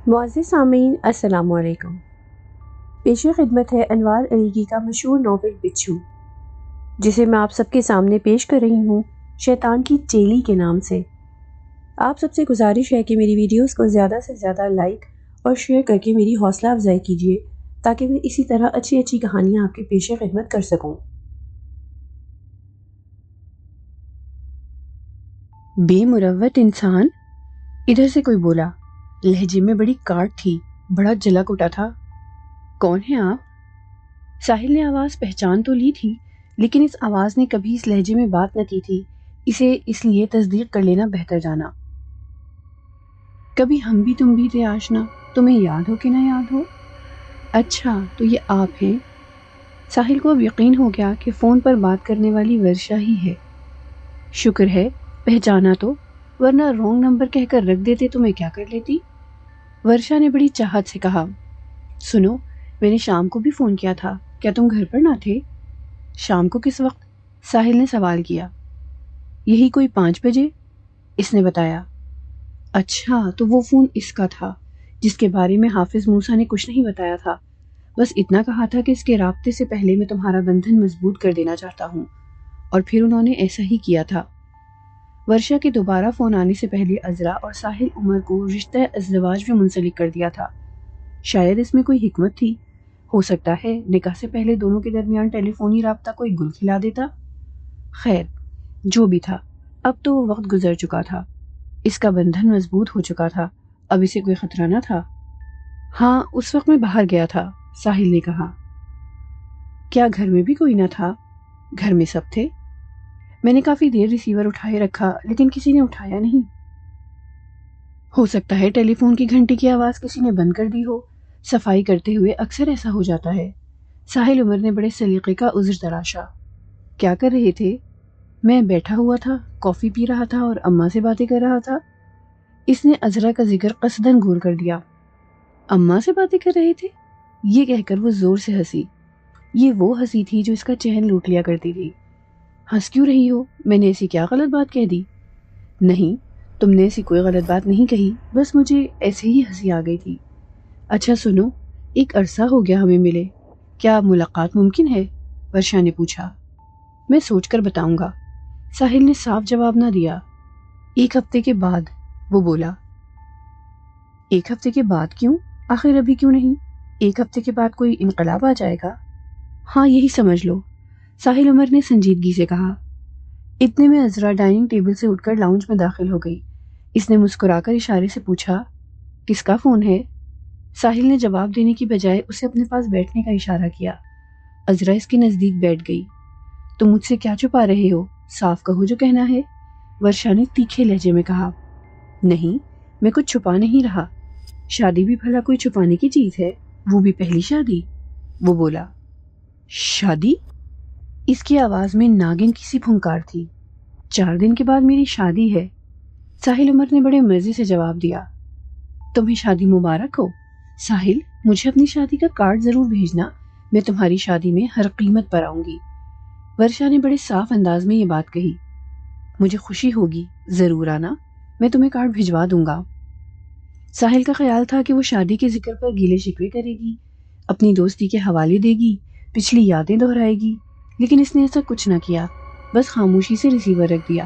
معزز سامعین السلام علیکم۔ پیش خدمت ہے انوار علیگی کا مشہور ناول بچھو، جسے میں آپ سب کے سامنے پیش کر رہی ہوں شیطان کی چیلی کے نام سے۔ آپ سب سے گزارش ہے کہ میری ویڈیوز کو زیادہ سے زیادہ لائک اور شیئر کر کے میری حوصلہ افزائی کیجیے تاکہ میں اسی طرح اچھی اچھی کہانیاں آپ کے پیش خدمت کر سکوں۔ بے مروت انسان، ادھر سے کوئی بولا، لہجے میں بڑی کاٹ تھی، بڑا جلک اٹھا تھا۔ کون ہیں آپ؟ ساحل نے آواز پہچان تو لی تھی، لیکن اس آواز نے کبھی اس لہجے میں بات نہ کی تھی، اسے اس لیے تصدیق کر لینا بہتر جانا۔ کبھی ہم بھی تم بھی تھے آشنا، تمہیں یاد ہو کہ نہ یاد ہو؟ اچھا تو یہ آپ ہیں؟ ساحل کو اب یقین ہو گیا کہ فون پر بات کرنے والی ورشا ہی ہے۔ شکر ہے پہچانا تو، ورنہ رونگ نمبر کہہ کر رکھ دیتے تو میں کیا کر لیتی؟ ورشا نے بڑی چاہت سے کہا۔ سنو، میں نے شام کو بھی فون کیا تھا، کیا تم گھر پر نہ تھے؟ شام کو کس وقت؟ ساحل نے سوال کیا۔ یہی کوئی 5 بجے، اس نے بتایا۔ اچھا تو وہ فون اس کا تھا جس کے بارے میں حافظ موسیٰ نے کچھ نہیں بتایا تھا، بس اتنا کہا تھا کہ اس کے رابطے سے پہلے میں تمہارا بندھن مضبوط کر دینا چاہتا ہوں، اور پھر انہوں نے ایسا ہی کیا تھا۔ ورشا کے دوبارہ فون آنے سے پہلے عذرا اور ساحل عمر کو رشتہ ازدواج میں منسلک کر دیا تھا۔ شاید اس میں کوئی حکمت تھی، ہو سکتا ہے نکاح سے پہلے دونوں کے درمیان ٹیلی فونی رابطہ کوئی گل کھلا دیتا۔ خیر جو بھی تھا، اب تو وہ وقت گزر چکا تھا، اس کا بندھن مضبوط ہو چکا تھا، اب اسے کوئی خطرہ نہ تھا۔ ہاں اس وقت میں باہر گیا تھا، ساحل نے کہا۔ کیا گھر میں بھی کوئی نہ تھا؟ گھر میں سب تھے، میں نے کافی دیر ریسیور اٹھائے رکھا لیکن کسی نے اٹھایا نہیں۔ ہو سکتا ہے ٹیلی فون کی گھنٹی کی آواز کسی نے بند کر دی ہو، صفائی کرتے ہوئے اکثر ایسا ہو جاتا ہے۔ ساحل عمر نے بڑے سلیقے کا عذر تراشا۔ کیا کر رہے تھے؟ میں بیٹھا ہوا تھا، کافی پی رہا تھا اور اماں سے باتیں کر رہا تھا۔ اس نے عذرا کا ذکر قصداً گول کر دیا۔ اماں سے باتیں کر رہے تھے؟ یہ کہہ کر وہ زور سے ہنسی۔ یہ وہ ہنسی تھی جو اس کا چین لوٹ لیا کرتی تھی۔ ہنس کیوں رہی ہو؟ میں نے ایسی کیا غلط بات کہہ دی؟ نہیں، تم نے ایسی کوئی غلط بات نہیں کہی، بس مجھے ایسے ہی ہنسی آ گئی تھی۔ اچھا سنو، ایک عرصہ ہو گیا ہمیں ملے، کیا ملاقات ممکن ہے؟ ورشا نے پوچھا۔ میں سوچ کر بتاؤں گا، ساحل نے صاف جواب نہ دیا۔ 1 ہفتے کے بعد، وہ بولا۔ 1 ہفتے کے بعد کیوں؟ آخر ابھی کیوں نہیں؟ 1 ہفتے کے بعد کوئی انقلاب آ جائے گا؟ ہاں یہی سمجھ لو، ساحل عمر نے سنجیدگی سے کہا۔ اتنے میں عذرا ڈائننگ ٹیبل سے اٹھ کر لاؤنج میں داخل ہو گئی۔ اس نے مسکرا کر اشارے سے پوچھا، کس کا فون ہے؟ ساحل نے جواب دینے کی بجائے اسے اپنے پاس بیٹھنے کا اشارہ کیا۔ عذرا اس کے نزدیک بیٹھ گئی۔ تم مجھ سے کیا چھپا رہے ہو؟ صاف کہو جو کہنا ہے، ورشا نے تیکھے لہجے میں کہا۔ نہیں، میں کچھ چھپا نہیں رہا، شادی بھی بھلا کوئی چھپانے کی چیز ہے، وہ بھی پہلی شادی، وہ بولا۔ شادی؟ اس کی آواز میں ناگن کی سی پھنکار تھی۔ 4 دن کے بعد میری شادی ہے، ساحل عمر نے بڑے مزے سے جواب دیا۔ تمہیں شادی مبارک ہو۔ ساحل، مجھے اپنی شادی کا کارڈ ضرور بھیجنا، میں تمہاری شادی میں ہر قیمت پر آؤں گی۔ ورشا نے بڑے صاف انداز میں یہ بات کہی۔ مجھے خوشی ہوگی، ضرور آنا، میں تمہیں کارڈ بھجوا دوں گا۔ ساحل کا خیال تھا کہ وہ شادی کے ذکر پر گیلے شکوے کرے گی، اپنی دوستی کے حوالے دے گی، پچھلی یادیں دہرائے گی، لیکن اس نے ایسا کچھ نہ کیا، بس خاموشی سے ریسیور رکھ دیا۔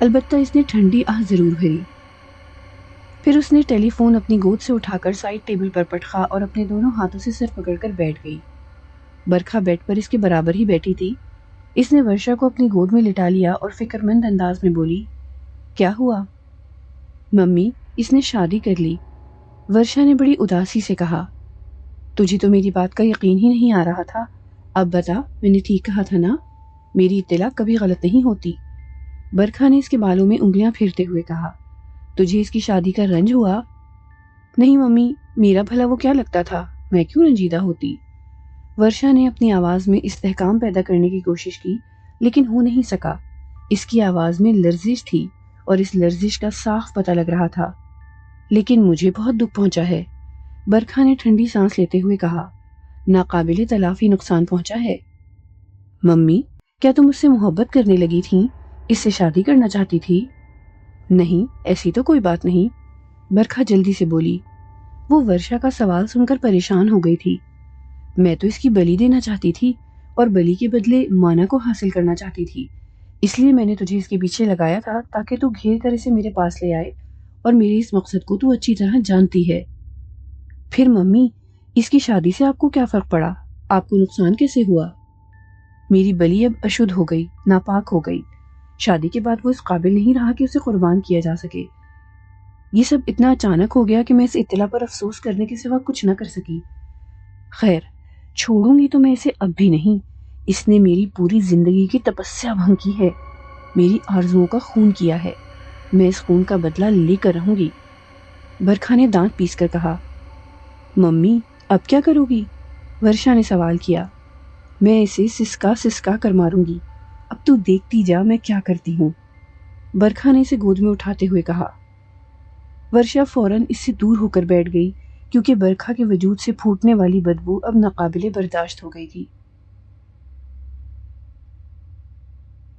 البتہ اس نے ٹھنڈی آہ ضرور بھری۔ پھر اس نے ٹیلی فون اپنی گود سے اٹھا کر سائڈ ٹیبل پر پٹخا اور اپنے دونوں ہاتھوں سے سر پکڑ کر بیٹھ گئی۔ برکھا بیڈ پر اس کے برابر ہی بیٹھی تھی۔ اس نے ورشا کو اپنی گود میں لٹا لیا اور فکر مند انداز میں بولی، کیا ہوا؟ ممی، اس نے شادی کر لی، ورشا نے بڑی اداسی سے کہا۔ تجھے تو میری بات کا یقین ہی نہیں آ رہا تھا، اب بتا، میں نے ٹھیک کہا تھا نا؟ میری اطلاع کبھی غلط نہیں ہوتی۔ برکھا نے اس کے بالوں میں انگلیاں پھرتے ہوئے کہا۔ تجھے اس کی شادی کا رنج ہوا؟ نہیں ممی، میرا بھلا وہ کیا لگتا تھا، میں کیوں رنجیدہ ہوتی؟ ورشا نے اپنی آواز میں استحکام پیدا کرنے کی کوشش کی، لیکن ہو نہیں سکا۔ اس کی آواز میں لرزش تھی اور اس لرزش کا صاف پتہ لگ رہا تھا۔ لیکن مجھے بہت دکھ پہنچا ہے، برکھا نے ٹھنڈی سانس لیتے ہوئے کہا۔ ناقابل تلافی نقصان پہنچا ہے؟ ممی، کیا تم اس سے محبت کرنے لگی تھیں، اس سے شادی کرنا چاہتی تھی؟ نہیں، ایسی تو کوئی بات نہیں، برکھا جلدی سے بولی۔ وہ ورشا کا سوال سن کر پریشان ہو گئی تھی۔ میں تو اس کی بلی دینا چاہتی تھی اور بلی کے بدلے مانا کو حاصل کرنا چاہتی تھی، اس لیے میں نے تجھے اس کے پیچھے لگایا تھا تاکہ تو گھیر کر اسے میرے پاس لے آئے، اور میرے اس مقصد کو تو اچھی طرح جانتی ہے۔ پھر ممی، اس کی شادی سے آپ کو کیا فرق پڑا؟ آپ کو نقصان کیسے ہوا؟ میری بلی اب اشدھ ہو گئی، ناپاک ہو گئی۔ شادی کے بعد وہ اس قابل نہیں رہا کہ اسے قربان کیا جا سکے۔ یہ سب اتنا اچانک ہو گیا کہ میں اس اطلاع پر افسوس کرنے کے سوا کچھ نہ کر سکی۔ خیر، چھوڑوں گی تو میں اسے اب بھی نہیں۔ اس نے میری پوری زندگی کی تپسیا بھنگ کی ہے، میری آرزوؤں کا خون کیا ہے۔ میں اس خون کا بدلہ لے کر رہوں گی۔ برکھا نے دانت پیس کر کہا۔ ممی، اب کیا کرو گی؟ ورشا نے سوال کیا۔ میں اسے سسکا سسکا کر ماروں گی، اب تو دیکھتی جا میں کیا کرتی ہوں، برکھا نے اسے گود میں اٹھاتے ہوئے کہا۔ ورشا فوراً اس سے دور ہو کر بیٹھ گئی کیونکہ برکھا کے وجود سے پھوٹنے والی بدبو اب ناقابل برداشت ہو گئی تھی۔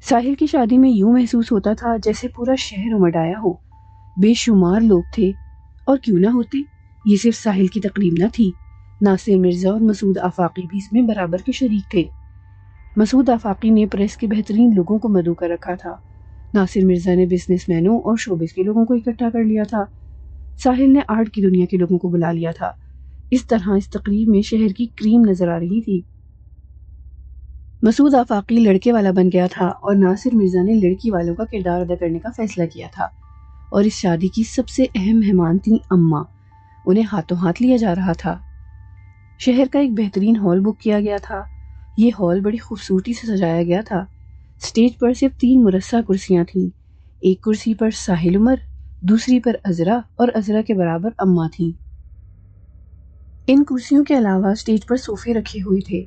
ساحل کی شادی میں یوں محسوس ہوتا تھا جیسے پورا شہر امڈ آیا ہو۔ بے شمار لوگ تھے، اور کیوں نہ ہوتے، یہ صرف ساحل کی تقریب نہ تھی، ناصر مرزا اور مسعود آفاقی بھی اس میں برابر کے شریک تھے۔ مسعود آفاقی نے پریس کے بہترین لوگوں کو مدعو کر رکھا تھا، ناصر مرزا نے بزنس مینوں اور شوبز کے لوگوں کو اکٹھا کر لیا تھا، ساحل نے آرٹ کی دنیا کے لوگوں کو بلا لیا تھا۔ اس طرح اس تقریب میں شہر کی کریم نظر آ رہی تھی۔ مسعود آفاقی لڑکے والا بن گیا تھا اور ناصر مرزا نے لڑکی والوں کا کردار ادا کرنے کا فیصلہ کیا تھا، اور اس شادی کی سب سے اہم مہمان تھیں اماں، انہیں ہاتھوں ہاتھ لیا جا رہا تھا۔ شہر کا ایک بہترین ہال بک کیا گیا تھا۔ یہ ہال بڑی خوبصورتی سے سجایا گیا تھا۔ سٹیج پر صرف 3 مرصع کرسیاں تھیں، ایک کرسی پر ساحل عمر، دوسری پر عذرا اور عذرا کے برابر اماں تھیں۔ ان کرسیوں کے علاوہ سٹیج پر صوفے رکھے ہوئے تھے۔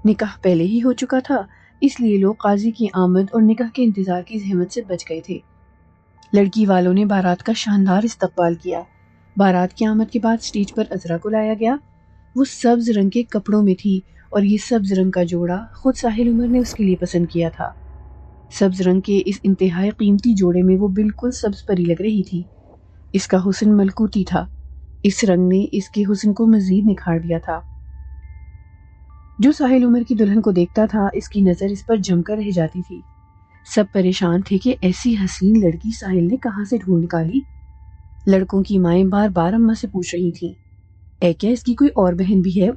نکاح پہلے ہی ہو چکا تھا، اس لیے لوگ قاضی کی آمد اور نکاح کے انتظار کی زحمت سے بچ گئے تھے۔ لڑکی والوں نے بارات کا شاندار استقبال کیا۔ بارات کی آمد کے بعد سٹیج پر عذرا کو لایا گیا۔ وہ سبز رنگ کے کپڑوں میں تھی اور یہ سبز رنگ کا جوڑا خود ساحل عمر نے اس کے لیے پسند کیا تھا۔ سبز رنگ کے اس انتہائی قیمتی جوڑے میں وہ بالکل سبز پری لگ رہی تھی۔ اس کا حسن ملکوتی تھا، اس رنگ نے اس کے حسن کو مزید نکھار دیا تھا۔ جو ساحل عمر کی دلہن کو دیکھتا تھا اس کی نظر اس پر جم کر رہ جاتی تھی۔ سب پریشان تھے کہ ایسی حسین لڑکی ساحل نے کہاں سے ڈھونڈ نکالی۔ لڑکوں کی مائیں بار بار اماں سے پوچھ رہی تھیں، اے کیا اس کی کوئی اور بہن بھی ہے؟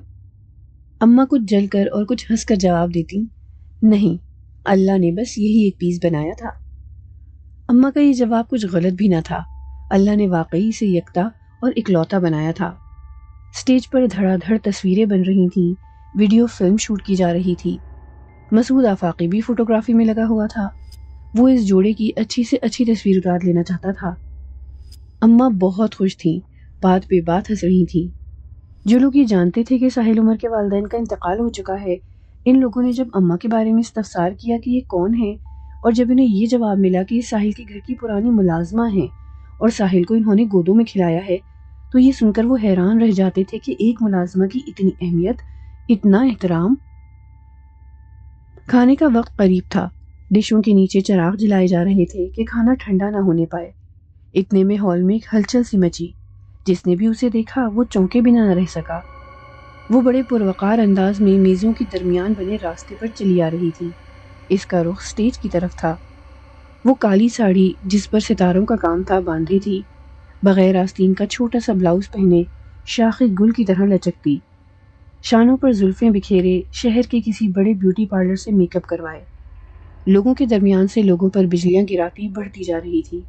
اماں کچھ جل کر اور کچھ ہنس کر جواب دیتی، نہیں، اللہ نے بس یہی ایک پیس بنایا تھا۔ اماں کا یہ جواب کچھ غلط بھی نہ تھا، اللہ نے واقعی اسے یکتا اور اکلوتا بنایا تھا۔ سٹیج پر دھڑا دھڑ تصویریں بن رہی تھیں، ویڈیو فلم شوٹ کی جا رہی تھی۔ مسعود آفاقی بھی فوٹوگرافی میں لگا ہوا تھا، وہ اس جوڑے کی اچھی سے اچھی تصویر اتار لینا چاہتا تھا۔ اماں بہت خوش تھیں، بات بے بات ہنس رہی تھیں۔ جو لوگ یہ جانتے تھے کہ ساحل عمر کے والدین کا انتقال ہو چکا ہے، ان لوگوں نے جب اماں کے بارے میں استفسار کیا کہ یہ کون ہے، اور جب انہیں یہ جواب ملا کہ یہ ساحل کے گھر کی پرانی ملازمہ ہیں اور ساحل کو انہوں نے گودوں میں کھلایا ہے، تو یہ سن کر وہ حیران رہ جاتے تھے کہ ایک ملازمہ کی اتنی اہمیت، اتنا احترام۔ کھانے کا وقت قریب تھا، ڈشوں کے نیچے چراغ جلائے جا رہے تھے کہ کھانا ٹھنڈا نہ ہونے پائے۔ اتنے میں ہال میں ایک ہلچل سی مچی، جس نے بھی اسے دیکھا وہ چونکے بنا نہ رہ سکا۔ وہ بڑے پروقار انداز میں میزوں کے درمیان بنے راستے پر چلی آ رہی تھی۔ اس کا رخ سٹیج کی طرف تھا۔ وہ کالی ساڑی جس پر ستاروں کا کام تھا باندھی تھی، بغیر آستین کا چھوٹا سا بلاؤز پہنے شاخ گل کی طرح لچکتی، شانوں پر زلفیں بکھیرے شہر کے کسی بڑے بیوٹی پارلر سے میک اپ کروائے، لوگوں کے درمیان سے لوگوں پر بجلیاں گراتی بڑھتی جا رہی تھی۔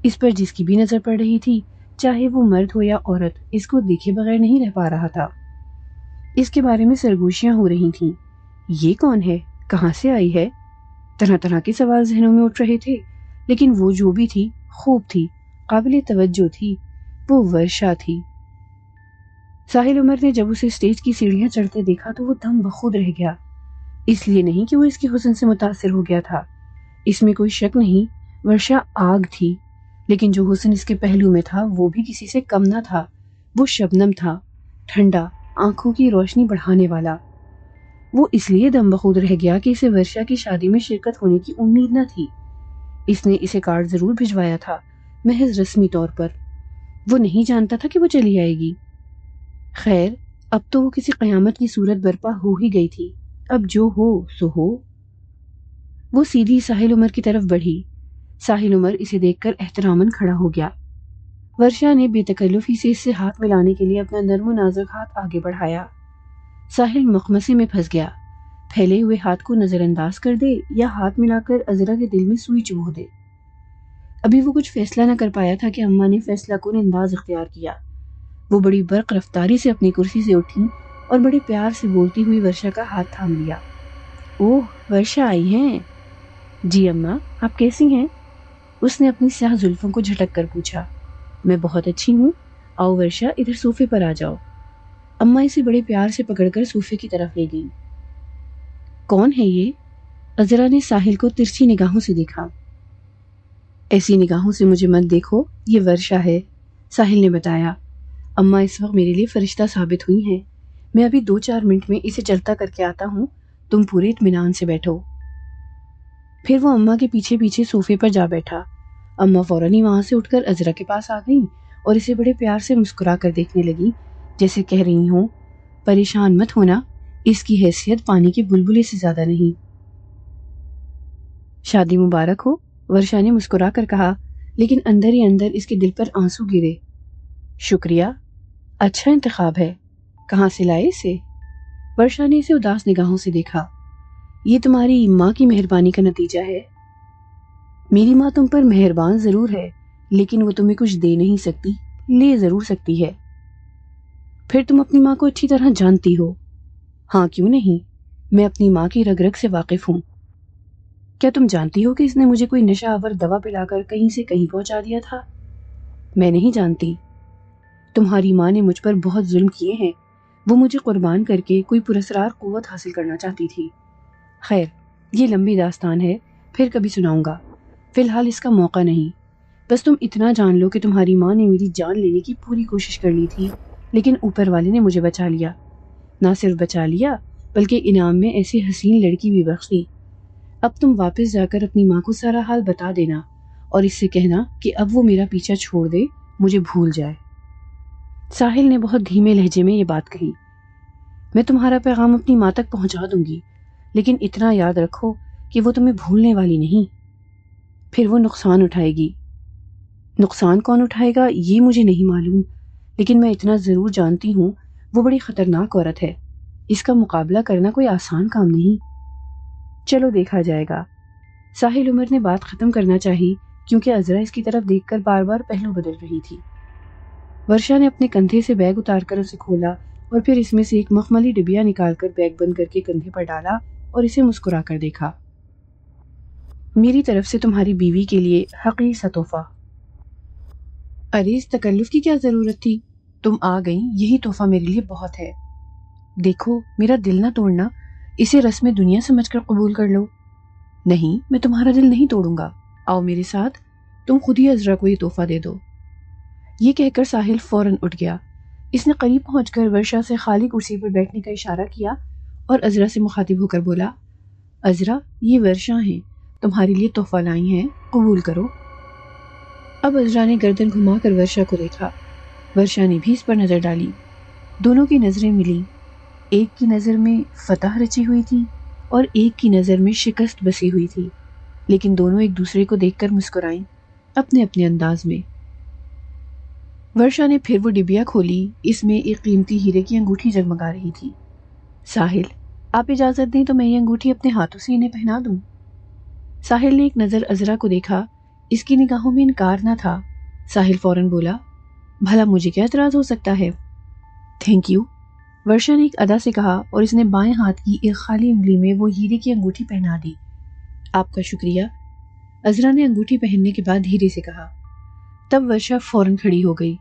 اس پر جس کی بھی نظر پڑ رہی تھی، چاہے وہ مرد ہو یا عورت، اس کو دیکھے بغیر نہیں رہ پا رہا تھا۔ اس کے بارے میں سرگوشیاں ہو رہی تھیں، یہ کون ہے، کہاں سے آئی ہے؟ طرح طرح کے سوال ذہنوں میں اٹھ رہے تھے، لیکن وہ جو بھی تھی خوب تھی، قابل توجہ تھی، وہ ورشا تھی۔ ساحل عمر نے جب اسے سٹیج کی سیڑھیاں چڑھتے دیکھا تو وہ دم بخود رہ گیا، اس لیے نہیں کہ وہ اس کے حسن سے متاثر ہو گیا تھا، اس میں کوئی شک نہیں، ورشا آگ تھی، لیکن جو حسن اس کے پہلو میں تھا وہ بھی کسی سے کم نہ تھا۔ وہ شبنم تھا، ٹھنڈا، آنکھوں کی روشنی بڑھانے والا۔ وہ اس لیے دم بخود رہ گیا کہ اسے ورشا کی شادی میں شرکت ہونے کی امید نہ تھی۔ اس نے اسے کارڈ ضرور بھجوایا تھا، محض رسمی طور پر۔ وہ نہیں جانتا تھا کہ وہ چلی آئے گی، خیر، اب تو وہ کسی قیامت کی صورت برپا ہو ہی گئی تھی، اب جو ہو سو ہو۔ وہ سیدھی ساحل عمر کی طرف بڑھی۔ ساحل عمر اسے دیکھ کر احتراماً کھڑا ہو گیا۔ ورشا نے بے تکلفی سے اس سے ہاتھ ملانے کے لیے اپنا نرم و نازک ہاتھ آگے بڑھایا۔ ساحل مخمصے میں پھنس گیا۔ پھیلے ہوئے ہاتھ کو نظر انداز کر دے یا ہاتھ ملا کر عذرا کے دل میں سوئی چبھو دے۔ ابھی وہ کچھ فیصلہ نہ کر پایا تھا کہ اماں نے فیصلہ کن انداز اختیار کیا۔ وہ بڑی برق رفتاری سے اپنی کرسی سے اٹھی اور بڑے پیار سے بولتی ہوئی ورشا کا ہاتھ تھام لیا۔ اوہ، ورشا آئی ہیں؟ جی اماں، آپ کیسی ہیں؟ اس نے اپنی سیاہ زلفوں کو جھٹک کر پوچھا۔ میں بہت اچھی ہوں، آؤ ورشا ادھر صوفے پر آ جاؤ۔ اماں اسے بڑے پیار سے پکڑ کر صوفے کی طرف لے گئیں۔ کون ہے یہ؟ عذرا نے ساحل کو ترچھی نگاہوں سے دیکھا۔ ایسی نگاہوں سے مجھے مت دیکھو، یہ ورشا ہے، ساحل نے بتایا۔ اماں اس وقت میرے لیے فرشتہ ثابت ہوئی ہیں۔ میں ابھی 2-4 منٹ میں اسے چلتا کر کے آتا ہوں، تم پورے اطمینان سے بیٹھو۔ پھر وہ اماں کے پیچھے پیچھے صوفے پر جا بیٹھا۔ اماں فوراً ہی وہاں سے اٹھ کر عذرا کے پاس آ گئیں اور اسے بڑے پیار سے مسکرا کر دیکھنے لگی، جیسے کہہ رہی ہوں، پریشان مت ہونا، اس کی حیثیت پانی کے بلبلے سے زیادہ نہیں۔ شادی مبارک ہو، ورشا نے مسکرا کر کہا، لیکن اندر ہی اندر اس کے دل پر آنسو گرے۔ شکریہ، اچھا انتخاب ہے، کہاں سے لائے اسے؟ ورشا نے اسے اداس نگاہوں سے دیکھا۔ یہ تمہاری ماں کی مہربانی کا نتیجہ ہے۔ میری ماں تم پر مہربان ضرور ہے، لیکن وہ تمہیں کچھ دے نہیں سکتی، لے ضرور سکتی ہے۔ پھر تم اپنی ماں کو اچھی طرح جانتی ہو۔ ہاں کیوں نہیں، میں اپنی ماں کی رگ رگ سے واقف ہوں۔ کیا تم جانتی ہو کہ اس نے مجھے کوئی نشہ آور دوا پلا کر کہیں سے کہیں پہنچا دیا تھا؟ میں نہیں جانتی۔ تمہاری ماں نے مجھ پر بہت ظلم کیے ہیں، وہ مجھے قربان کر کے کوئی پراسرار قوت حاصل کرنا چاہتی تھی۔ خیر، یہ لمبی داستان ہے، پھر کبھی سناؤں گا، فی الحال اس کا موقع نہیں۔ بس تم اتنا جان لو کہ تمہاری ماں نے میری جان لینے کی پوری کوشش کر لی تھی، لیکن اوپر والے نے مجھے بچا لیا۔ نہ صرف بچا لیا، بلکہ انعام میں ایسی حسین لڑکی بھی بخشی۔ اب تم واپس جا کر اپنی ماں کو سارا حال بتا دینا اور اس سے کہنا کہ اب وہ میرا پیچھا چھوڑ دے، مجھے بھول جائے۔ ساحل نے بہت دھیمے لہجے میں یہ بات کہی۔ میں تمہارا پیغام اپنی ماں تک پہنچا دوں گی، لیکن اتنا یاد رکھو کہ وہ تمہیں بھولنے والی نہیں۔ پھر وہ نقصان اٹھائے گی۔ نقصان کون اٹھائے گا یہ مجھے نہیں معلوم، لیکن میں اتنا ضرور جانتی ہوں، وہ بڑی خطرناک عورت ہے، اس کا مقابلہ کرنا کوئی آسان کام نہیں۔ چلو دیکھا جائے گا۔ ساحل عمر نے بات ختم کرنا چاہی، کیونکہ عذرا اس کی طرف دیکھ کر بار بار پہلو بدل رہی تھی۔ ورشا نے اپنے کندھے سے بیگ اتار کر اسے کھولا اور پھر اس میں سے ایک مخملی ڈبیا نکال کر بیگ بند کر کے کندھے پر ڈالا اور اسے مسکرا کر دیکھا۔ میری طرف سے تمہاری بیوی کے لیے حقیر سا تحفہ۔ ارے اس تکلف کی کیا ضرورت تھی؟ تم آ گئیں، یہی تحفہ میرے لیے بہت ہے۔ دیکھو، میرا دل نہ توڑنا، اسے رسم دنیا سمجھ کر قبول کر لو۔ نہیں، میں تمہارا دل نہیں توڑوں گا، آؤ میرے ساتھ، تم خود ہی عذرا کو یہ تحفہ دے دو۔ یہ کہہ کر ساحل فوراً اٹھ گیا۔ اس نے قریب پہنچ کر ورشا سے خالی کرسی پر بیٹھنے کا اشارہ کیا اور عذرا سے مخاطب ہو کر بولا، عذرا، یہ ورشا ہیں، تمہارے لیے تحفہ لائی ہیں، قبول کرو۔ اب عذرا نے گردن گھما کر ورشا کو دیکھا۔ ورشا نے بھی اس پر نظر ڈالی۔ دونوں کی نظریں ملی۔ ایک کی نظر میں فتح رچی ہوئی تھی اور ایک کی نظر میں شکست بسی ہوئی تھی، لیکن دونوں ایک دوسرے کو دیکھ کر مسکرائیں، اپنے اپنے انداز میں۔ ورشا نے پھر وہ ڈبیا کھولی، اس میں ایک قیمتی ہیرے کی انگوٹھی جگمگا رہی تھی۔ ساحل، آپ اجازت دیں تو میں یہ انگوٹھی اپنے ہاتھوں سے انہیں پہنا دوں؟ ساحل نے ایک نظر عذرا کو دیکھا، اس کی نگاہوں میں انکار نہ تھا۔ ساحل فوراً بولا، بھلا مجھے کیا اعتراض ہو سکتا ہے؟ تھینک یو، ورشا نے ایک ادا سے کہا اور اس نے بائیں ہاتھ کی ایک خالی انگلی میں وہ ہیرے کی انگوٹھی پہنا دی۔ آپ کا شکریہ، عذرا نے انگوٹھی پہننے کے بعد دھیرے سے کہا۔ تب ورشا فوراً کھڑی ہو گئی۔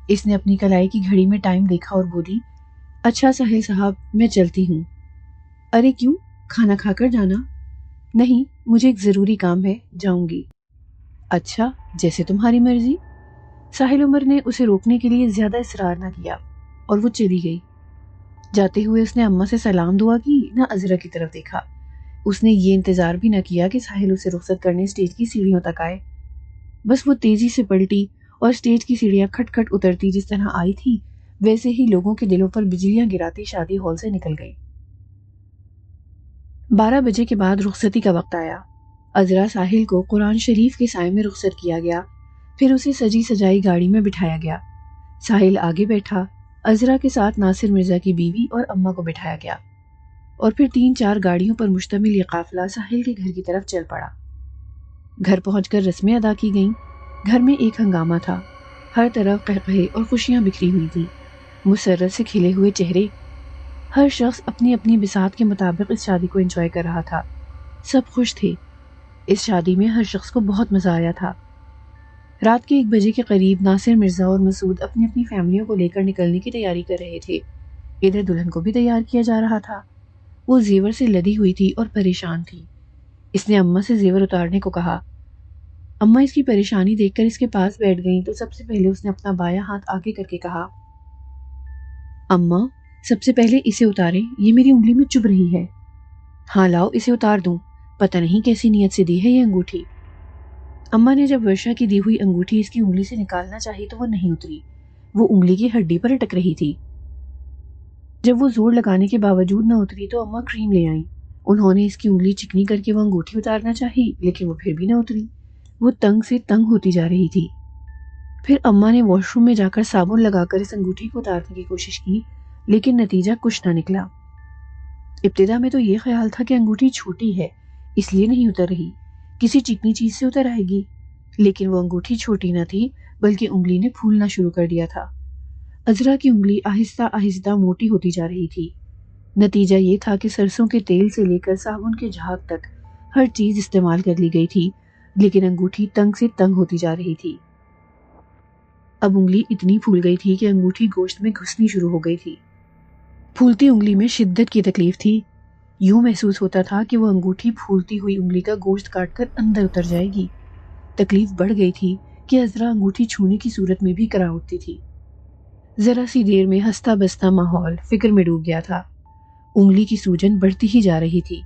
اس نے اپنی کلائی کی گھڑی میں ٹائم دیکھا اور بولی، اچھا ساحل صاحب، میں چلتی ہوں۔ ارے کیوں، کھانا کھا کر جانا؟ نہیں، مجھے ایک ضروری کام ہے، جاؤں گی۔ اچھا، جیسے تمہاری مرضی۔ ساحل عمر نے اسے روکنے کے لیے زیادہ اصرار نہ کیا اور وہ چلی گئی۔ جاتے ہوئے اس نے اماں سے سلام دعا کی، نہ عذرا کی طرف دیکھا۔ اس نے یہ انتظار بھی نہ کیا کہ ساحل اسے رخصت کرنے اسٹیج کی سیڑھیوں تک آئے۔ بس وہ تیزی سے پلٹی اور اسٹیج کی سیڑھیاں کھٹ کھٹ اترتی جس طرح آئی تھی، ویسے ہی لوگوں کے دلوں پر بجلیاں گراتی شادی ہال سے نکل گئی۔ 12 بجے کے بعد رخصتی کا وقت آیا۔ عذرا ساحل کو قرآن شریف کے سائے میں رخصت کیا گیا، پھر اسے سجی سجائی گاڑی میں بٹھایا گیا۔ ساحل آگے بیٹھا، عذرا کے ساتھ ناصر مرزا کی بیوی اور اماں کو بٹھایا گیا، اور پھر 3-4 گاڑیوں پر مشتمل یہ قافلہ ساحل کے گھر کی طرف چل پڑا۔ گھر پہنچ کر رسمیں ادا کی گئیں۔ گھر میں ایک ہنگامہ تھا، ہر طرف قہقہے اور خوشیاں بکھری ہوئی تھیں، مسرت سے کھلے ہوئے چہرے۔ ہر شخص اپنی اپنی بساط کے مطابق اس شادی کو انجوائے کر رہا تھا۔ سب خوش تھے۔ اس شادی میں ہر شخص کو بہت مزہ آیا تھا۔ رات کے 1 بجے کے قریب ناصر مرزا اور مسعود اپنی اپنی فیملیوں کو لے کر نکلنے کی تیاری کر رہے تھے۔ ادھر دلہن کو بھی تیار کیا جا رہا تھا۔ وہ زیور سے لدی ہوئی تھی اور پریشان تھی۔ اس نے اماں سے زیور اتارنے کو کہا۔ اماں اس کی پریشانی دیکھ کر اس کے پاس بیٹھ گئیں تو سب سے پہلے اس نے اپنا بایاں ہاتھ آگے کر کے کہا، اماں سب سے پہلے اسے اتاریں، یہ میری انگلی میں چبھ رہی ہے۔ ہاں لاؤ اسے اتار دوں، پتہ نہیں کیسی نیت سے دی ہے یہ انگوٹھی۔ اماں نے جب ورشا کی دی ہوئی انگوٹھی اس کی انگلی سے نکالنا چاہی تو وہ نہیں اتری، وہ انگلی کی ہڈی پر اٹک رہی تھی۔ جب وہ زور لگانے کے باوجود نہ اتری تو اماں کریم لے آئیں۔ انہوں نے اس کی انگلی چکنی کر کے وہ انگوٹھی اتارنا چاہی، لیکن وہ پھر بھی نہ اتری، وہ تنگ سے تنگ ہوتی جا رہی تھی۔ پھر اماں نے واش روم میں جا کر صابن لگا کر اس انگوٹھی کو اتارنے کی کوشش کی، لیکن نتیجہ کچھ نہ نکلا۔ ابتدا میں تو یہ خیال تھا کہ انگوٹھی چھوٹی ہے اس لیے نہیں اتر رہی، کسی چکنی چیز سے اتر آئے گی، لیکن وہ انگوٹھی چھوٹی نہ تھی بلکہ انگلی نے پھولنا شروع کر دیا تھا۔ عذرا کی انگلی آہستہ آہستہ موٹی ہوتی جا رہی تھی۔ نتیجہ یہ تھا کہ سرسوں کے تیل سے لے کر صابن کے جھاگ تک ہر چیز استعمال کر لی گئی تھی، لیکن انگوٹھی تنگ سے تنگ ہوتی جا رہی تھی۔ اب انگلی اتنی پھول گئی تھی کہ انگوٹھی گوشت میں گھسنی شروع ہو گئی تھی۔ پھولتی انگلی میں شدت کی تکلیف تھی۔ یوں محسوس ہوتا تھا کہ وہ انگوٹھی پھولتی ہوئی انگلی کا گوشت کاٹ کر اندر اتر جائے گی۔ تکلیف بڑھ گئی تھی کہ عذرا انگوٹھی چھونے کی صورت میں بھی کرا اٹھتی تھی۔ ذرا سی دیر میں ہنستا بستا ماحول فکر میں ڈوب گیا تھا۔ انگلی کی سوجن بڑھتی ہی جا رہی تھی۔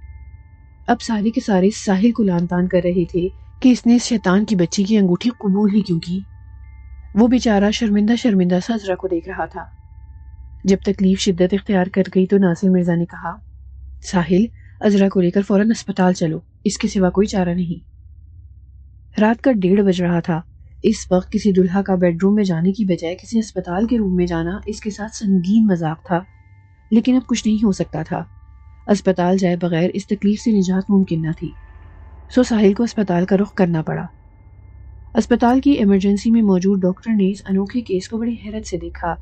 اب سارے کے سارے ساحل کو لان تان کر رہے تھے کہ اس نے اس شیطان کی بچی کی انگوٹھی قبول ہی کیوں کی۔ وہ بیچارہ شرمندہ شرمندہ سا عذرا کو دیکھ رہا تھا۔ جب تکلیف شدت اختیار کر گئی تو ناصر مرزا نے کہا، ساحل عذرا کو لے کر فوراً اسپتال چلو، اس کے سوا کوئی چارہ نہیں۔ رات کا 1:30 بج رہا تھا۔ اس وقت کسی دلہا کا بیڈ روم میں جانے کی بجائے کسی اسپتال کے روم میں جانا اس کے ساتھ سنگین مذاق تھا، لیکن اب کچھ نہیں ہو سکتا تھا۔ اسپتال جائے بغیر اس تکلیف سے نجات ممکن نہ تھی، سو ساحل کو اسپتال کا رخ کرنا پڑا۔ اسپتال کی ایمرجنسی میں موجود ڈاکٹر نے اس انوکھے کیس کو بڑی حیرت سے دیکھا،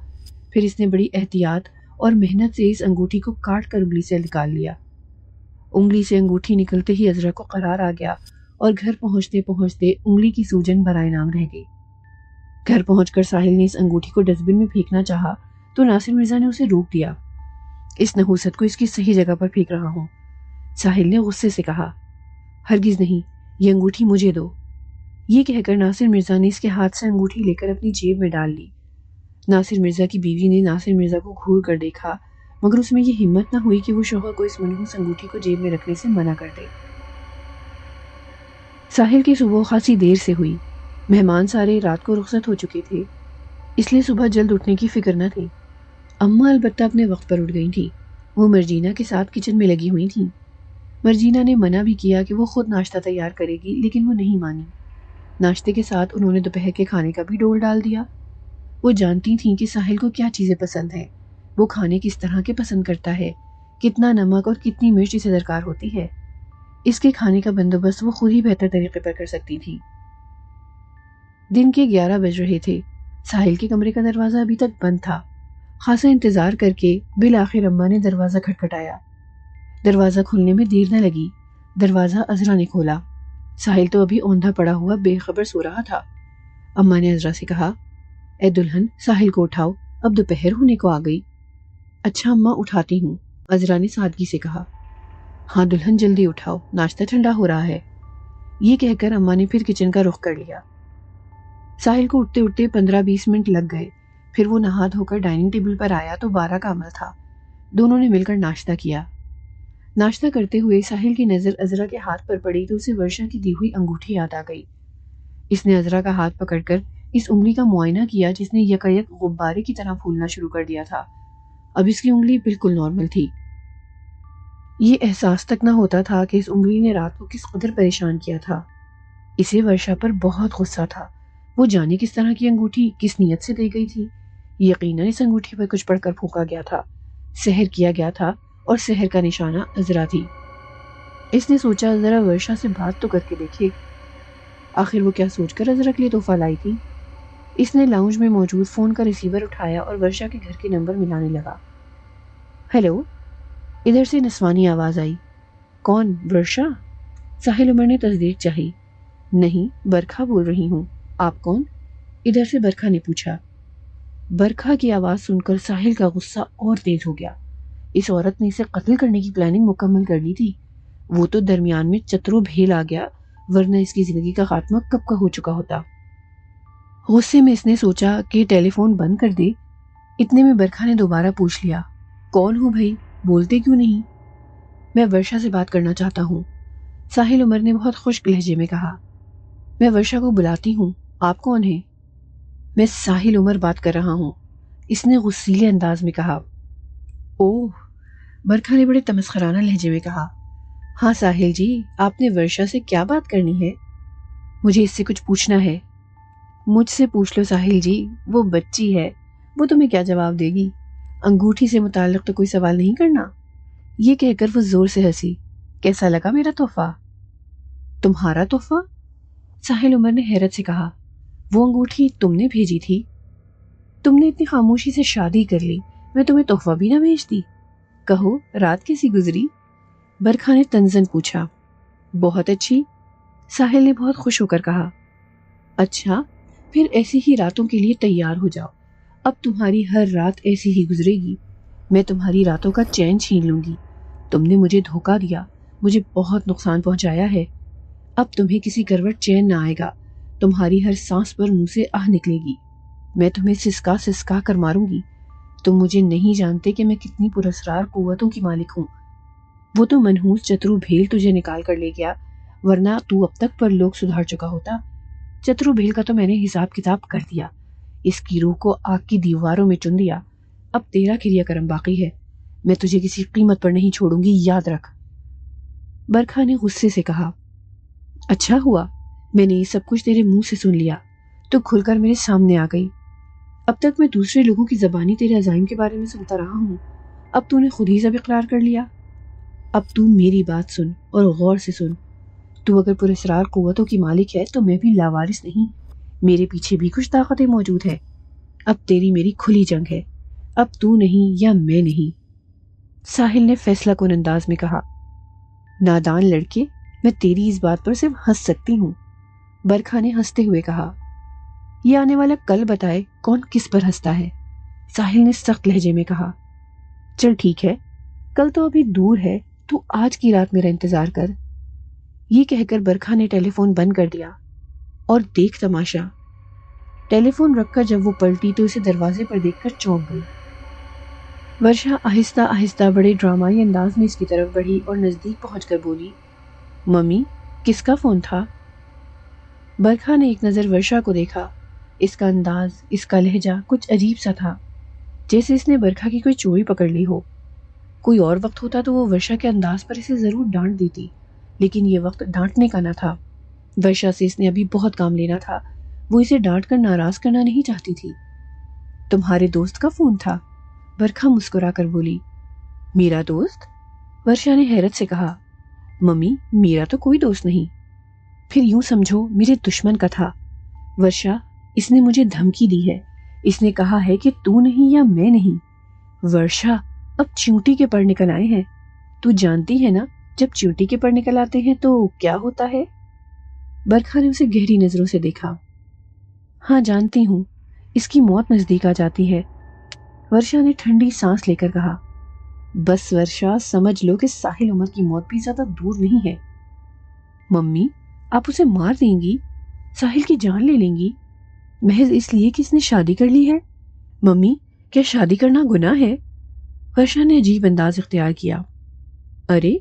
پھر اس نے بڑی احتیاط اور محنت سے اس انگوٹھی کو کاٹ کر انگلی سے نکال لیا۔ انگلی سے انگوٹھی نکلتے ہی عذرا کو قرار آ گیا اور گھر پہنچتے پہنچتے انگلی کی سوجن برائے نام رہ گئی۔ گھر پہنچ کر ساحل نے اس انگوٹھی کو ڈسٹ بن میں پھینکنا چاہا تو ناصر مرزا نے اسے روک دیا۔ اس نحوست کو اس کی صحیح جگہ پر پھینک رہا ہوں، ساحل نے غصے سے کہا۔ ہرگز نہیں، یہ انگوٹھی مجھے دو۔ یہ کہہ کر ناصر مرزا نے اس کے ہاتھ سے انگوٹھی لے کر اپنی جیب میں ڈال لی۔ ناصر مرزا کی بیوی نے ناصر مرزا کو گھور کر دیکھا، مگر اس میں یہ ہمت نہ ہوئی کہ وہ شوہر کو اس منحوس انگوٹھی کو جیب میں رکھنے سے منع کر دے۔ ساحل کی صبح خاصی دیر سے ہوئی۔ مہمان سارے رات کو رخصت ہو چکے تھے، اس لیے صبح جلد اٹھنے کی فکر نہ تھی۔ اماں البتہ اپنے وقت پر اٹھ گئی تھیں۔ وہ مرجینہ کے ساتھ کچن میں لگی ہوئی تھیں۔ مرجینہ نے منع بھی کیا کہ وہ خود ناشتہ تیار کرے گی، لیکن وہ نہیں مانی۔ ناشتے کے ساتھ انہوں نے دوپہر کے کھانے کا بھی ڈول ڈال دیا۔ وہ جانتی تھیں کہ ساحل کو کیا چیزیں پسند ہیں، وہ کھانے کس طرح کے پسند کرتا ہے، کتنا نمک اور کتنی مرچ اسے درکار ہوتی ہے۔ اس کے کھانے کا بندوبست وہ خود ہی بہتر طریقے پر کر سکتی تھیں۔ دن کے 11 بج رہے تھے۔ ساحل کے کمرے کا دروازہ ابھی تک بند تھا۔ خاصا انتظار کر کے بالآخر اماں نے دروازہ کھٹکھٹایا۔ دروازہ کھلنے میں دیر نہ لگی۔ دروازہ عذرا نے کھولا۔ ساحل تو ابھی اوندھا پڑا ہوا بے خبر سو رہا تھا۔ اماں نے عذرا سے کہا، اے دلہن ساحل کو اٹھاؤ، اب دوپہر ہونے کو آ گئی۔ اچھا اماں اٹھاتی ہوں، عذرا نے سادگی سے کہا۔ ہاں دلہن جلدی اٹھاؤ، ناشتہ ٹھنڈا ہو رہا ہے۔ یہ کہہ کر اماں نے پھر کچن کا رخ کر لیا۔ ساحل کو اٹھتے اٹھتے 15-20 منٹ لگ گئے۔ پھر وہ نہا دھو کر ڈائننگ ٹیبل پر آیا تو 12 کا عمل تھا۔ دونوں نے مل کر ناشتہ کیا۔ ناشتہ کرتے ہوئے ساحل کی نظر عذرا کے ہاتھ پر پڑی تو اسے ورشا کی دی ہوئی انگوٹھی یاد آ گئی۔ اس نے عذرا کا ہاتھ پکڑ کر اس انگلی کا معائنہ کیا جس نے یکایک غبارے کی طرح پھولنا شروع کر دیا تھا۔ اب اس کی انگلی بالکل نارمل تھی۔ یہ احساس تک نہ ہوتا تھا کہ اس انگلی نے رات کو کس قدر پریشان کیا تھا۔ اسے ورشا پر بہت غصہ تھا۔ وہ جانے کس طرح کی انگوٹھی کس نیت سے دی گئی تھی۔ یقیناً اس انگوٹھی پر کچھ پڑھ کر پھونکا گیا تھا، سحر کیا گیا تھا، اور سحر کا نشانہ عذرا تھی۔ اس نے سوچا ذرا ورشا سے بات تو کر کے دیکھے، آخر وہ کیا سوچ کر عذرا کے لیے تحفہ لائی تھی۔ اس نے لاؤنج میں موجود فون کا ریسیور اٹھایا اور ورشا کے گھر کے نمبر ملانے لگا۔ ہیلو، ادھر سے نسوانی آواز آئی۔ کون؟ ورشا؟ ساحل عمر نے تصدیق چاہی۔ نہیں، برکھا بول رہی ہوں۔ آپ کون؟ ادھر سے برکھا نے پوچھا۔ برکھا کی آواز سن کر ساحل کا غصہ اور تیز ہو گیا۔ اس عورت نے اسے قتل کرنے کی پلاننگ مکمل کر لی تھی۔ وہ تو درمیان میں چترو بھیل آ گیا، ورنہ اس کی زندگی کا خاتمہ کب کا ہو چکا ہوتا۔ غصے میں اس نے سوچا کہ ٹیلی فون بند کر دے۔ اتنے میں برکھا نے دوبارہ پوچھ لیا، کون ہو بھائی؟ بولتے کیوں نہیں؟ میں ورشا سے بات کرنا چاہتا ہوں، ساحل عمر نے بہت خشک لہجے میں کہا۔ میں ورشا کو بلاتی ہوں، آپ کون ہیں؟ میں ساحل عمر بات کر رہا ہوں، اس نے غصیلے انداز میں کہا۔ اوہ، برکھا نے بڑے تمسخرانہ لہجے میں کہا۔ ہاں ساحل جی، آپ نے ورشا سے کیا بات کرنی ہے؟ مجھے اس سے کچھ پوچھنا ہے۔ مجھ سے پوچھ لو ساحل جی، وہ بچی ہے، وہ تمہیں کیا جواب دے گی؟ انگوٹھی سے متعلق تو کوئی سوال نہیں کرنا۔ یہ کہہ کر وہ زور سے ہنسی۔ کیسا لگا میرا تحفہ؟ تمہارا تحفہ؟ ساحل عمر نے حیرت سے کہا۔ وہ انگوٹھی تم نے بھیجی تھی؟ تم نے اتنی خاموشی سے شادی کر لی، میں تمہیں تحفہ بھی نہ بھیجتی؟ کہو، رات کیسی گزری؟ برکھا نے تنزن پوچھا۔ بہت اچھی، ساحل نے بہت خوش ہو کر کہا۔ اچھا، پھر ایسی ہی راتوں کے لیے تیار ہو جاؤ۔ اب تمہاری ہر رات ایسی ہی گزرے گی، میں تمہاری راتوں کا چین چھین لوں گی۔ تم نے مجھے دھوکہ دیا، مجھے بہت نقصان پہنچایا ہے، اب تمہیں کسی کروٹ چین نہ آئے گا، تمہاری ہر سانس پر منہ سے آہ نکلے گی، میں تمہیں سسکا سسکا کر ماروں گی۔ تم مجھے نہیں جانتے کہ میں کتنی پراسرار قوتوں کی مالک ہوں۔ وہ تو منحوس چترو بھیل تجھے نکال کر لے گیا، ورنہ تو اب تک پر لوگ سدھار چکا ہوتا۔ چترو بھیل کا تو میں نے حساب کتاب کر دیا، اس کی روح کو آگ کی دیواروں میں چن دیا۔ اب تیرا کریا کرم باقی ہے، میں تجھے کسی قیمت پر نہیں چھوڑوں گی، یاد رکھ۔ برکھا نے غصے سے کہا۔ اچھا ہوا میں نے یہ سب کچھ تیرے منہ سے سن لیا، تو کھل کر میرے سامنے آ گئی۔ اب تک میں دوسرے لوگوں کی زبانی تیرے عزائم کے بارے میں سنتا رہا ہوں، اب تو نے خود ہی سب اقرار کر لیا۔ اب تو میری بات سن اور غور سے سن۔ تو اگر پراسرار قوتوں کی مالک ہے تو میں بھی لاوارث نہیں، میرے پیچھے بھی کچھ طاقتیں موجود ہے۔ اب تیری میری کھلی جنگ ہے، اب تو نہیں یا میں نہیں۔ ساحل نے فیصلہ کن انداز میں کہا۔ نادان لڑکے، میں تیری اس بات پر صرف ہنس سکتی ہوں، برکھا نے ہنستے ہوئے کہا۔ یہ آنے والا کل بتائے کون کس پر ہنستا ہے، ساحل نے سخت لہجے میں کہا۔ چل ٹھیک ہے، کل تو ابھی دور ہے، تو آج کی رات میرا انتظار کر۔ یہ کہہ کر برکھا نے ٹیلی فون بند کر دیا۔ اور دیکھ تماشا، ٹیلی فون رکھ کر جب وہ پلٹی تو اسے دروازے پر دیکھ کر چونک گئی۔ ورشا آہستہ آہستہ بڑے ڈرامائی انداز میں اس کی طرف بڑھی اور نزدیک پہنچ کر بولی، ممی، کس کا فون تھا؟ برکھا نے ایک نظر ورشا کو دیکھا۔ اس کا انداز، اس کا لہجہ کچھ عجیب سا تھا، جیسے اس نے برکھا کی کوئی چوری پکڑ لی ہو۔ کوئی اور وقت ہوتا تو وہ ورشا کے انداز پر اسے ضرور ڈانٹ دیتی، لیکن یہ وقت ڈانٹنے کا نہ تھا۔ ورشا سے اس نے ابھی بہت کام لینا تھا، وہ اسے ڈانٹ کر ناراض کرنا نہیں چاہتی تھی۔ تمہارے دوست کا فون تھا؟ برکھا مسکرا کر بولی۔ میرا دوست؟ ورشا نے حیرت سے کہا۔ ممی، میرا تو کوئی دوست نہیں۔ پھر یوں سمجھو میرے دشمن کا تھا۔ ورشا، اس نے مجھے دھمکی دی ہے، اس نے کہا ہے کہ تو نہیں یا میں نہیں۔ ورشا، اب چیونٹی کے پر نکل آئے ہیں، تو جانتی ہے نا جب چیونٹی کے پر نکل آتے ہیں تو کیا ہوتا ہے؟ برکھا نے اسے گہری نظروں سے دیکھا۔ ہاں جانتی ہوں، اس کی موت نزدیک آ جاتی ہے، ورشا نے ٹھنڈی سانس لے کر کہا۔ بس ورشا، سمجھ لو کہ ساحل عمر کی موت بھی زیادہ دور نہیں ہے۔ ممی، آپ اسے مار دیں گی، ساحل کی جان لے لیں گی، محض اس لیے کہ اس نے شادی کر لی ہے؟ ممی، کیا شادی کرنا گناہ ہے؟ ورشا نے عجیب انداز اختیار کیا۔ ارے،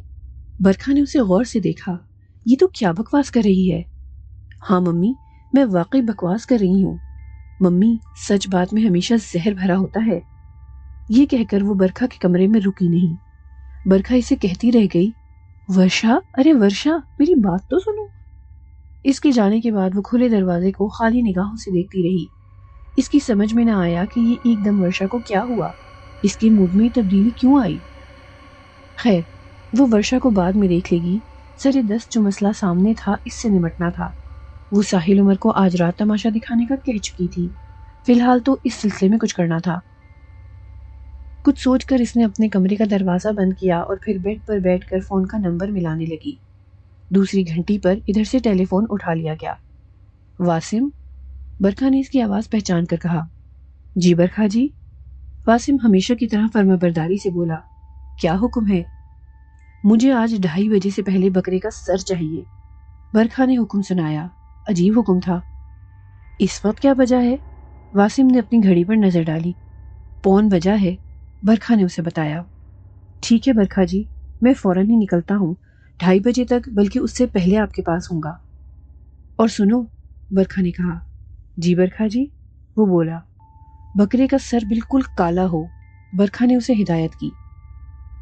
برکھا نے اسے غور سے دیکھا، یہ تو کیا بکواس کر رہی ہے؟ ہاں ممی، میں واقعی بکواس کر رہی ہوں، ممی سچ بات میں ہمیشہ زہر بھرا ہوتا ہے۔ یہ کہہ کر وہ برکھا کے کمرے میں رکی نہیں۔ برکھا اسے کہتی رہ گئی، ورشا، ارے ورشا میری بات تو سنو۔ اس کے جانے کے بعد وہ کھلے دروازے کو خالی نگاہوں سے دیکھتی رہی۔ اس کی سمجھ میں نہ آیا کہ یہ ایک دم ورشا کو کیا ہوا، اس کے موڈ میں تبدیلی کیوں آئی۔ خیر، وہ ورشا کو بعد میں دیکھ لے گی، سر دست جو مسئلہ سامنے تھا اس سے نمٹنا تھا۔ وہ ساحل عمر کو آج رات تماشا دکھانے کا کہہ چکی تھی، فی الحال تو اس سلسلے میں کچھ کرنا تھا۔ کچھ سوچ کر اس نے اپنے کمرے کا دروازہ بند کیا اور پھر بیڈ پر بیٹھ کر فون کا نمبر ملانے لگی۔ دوسری گھنٹی پر ادھر سے ٹیلی فون اٹھا لیا گیا۔ واسم، برکھا نے اس کی آواز پہچان کر کہا۔ جی برکھا جی۔ واسم ہمیشہ کی طرح فرما برداری سے بولا، کیا حکم ہے؟ مجھے آج 2:30 بجے سے پہلے بکرے کا سر چاہیے۔ برکھا نے حکم سنایا۔ عجیب حکم تھا۔ اس وقت کیا بجا ہے؟ واسم نے اپنی گھڑی پر نظر ڈالی۔ 1:15 بجا ہے، برکھا نے اسے بتایا۔ ٹھیک ہے برکھا جی، میں فوراً ہی نکلتا ہوں، 2:30 بجے تک بلکہ اس سے پہلے آپ کے پاس ہوں گا۔ اور سنو، برکھا نے کہا۔ جی برکھا جی، وہ بولا۔ بکرے کا سر بالکل کالا ہو، برکھا نے اسے ہدایت کی۔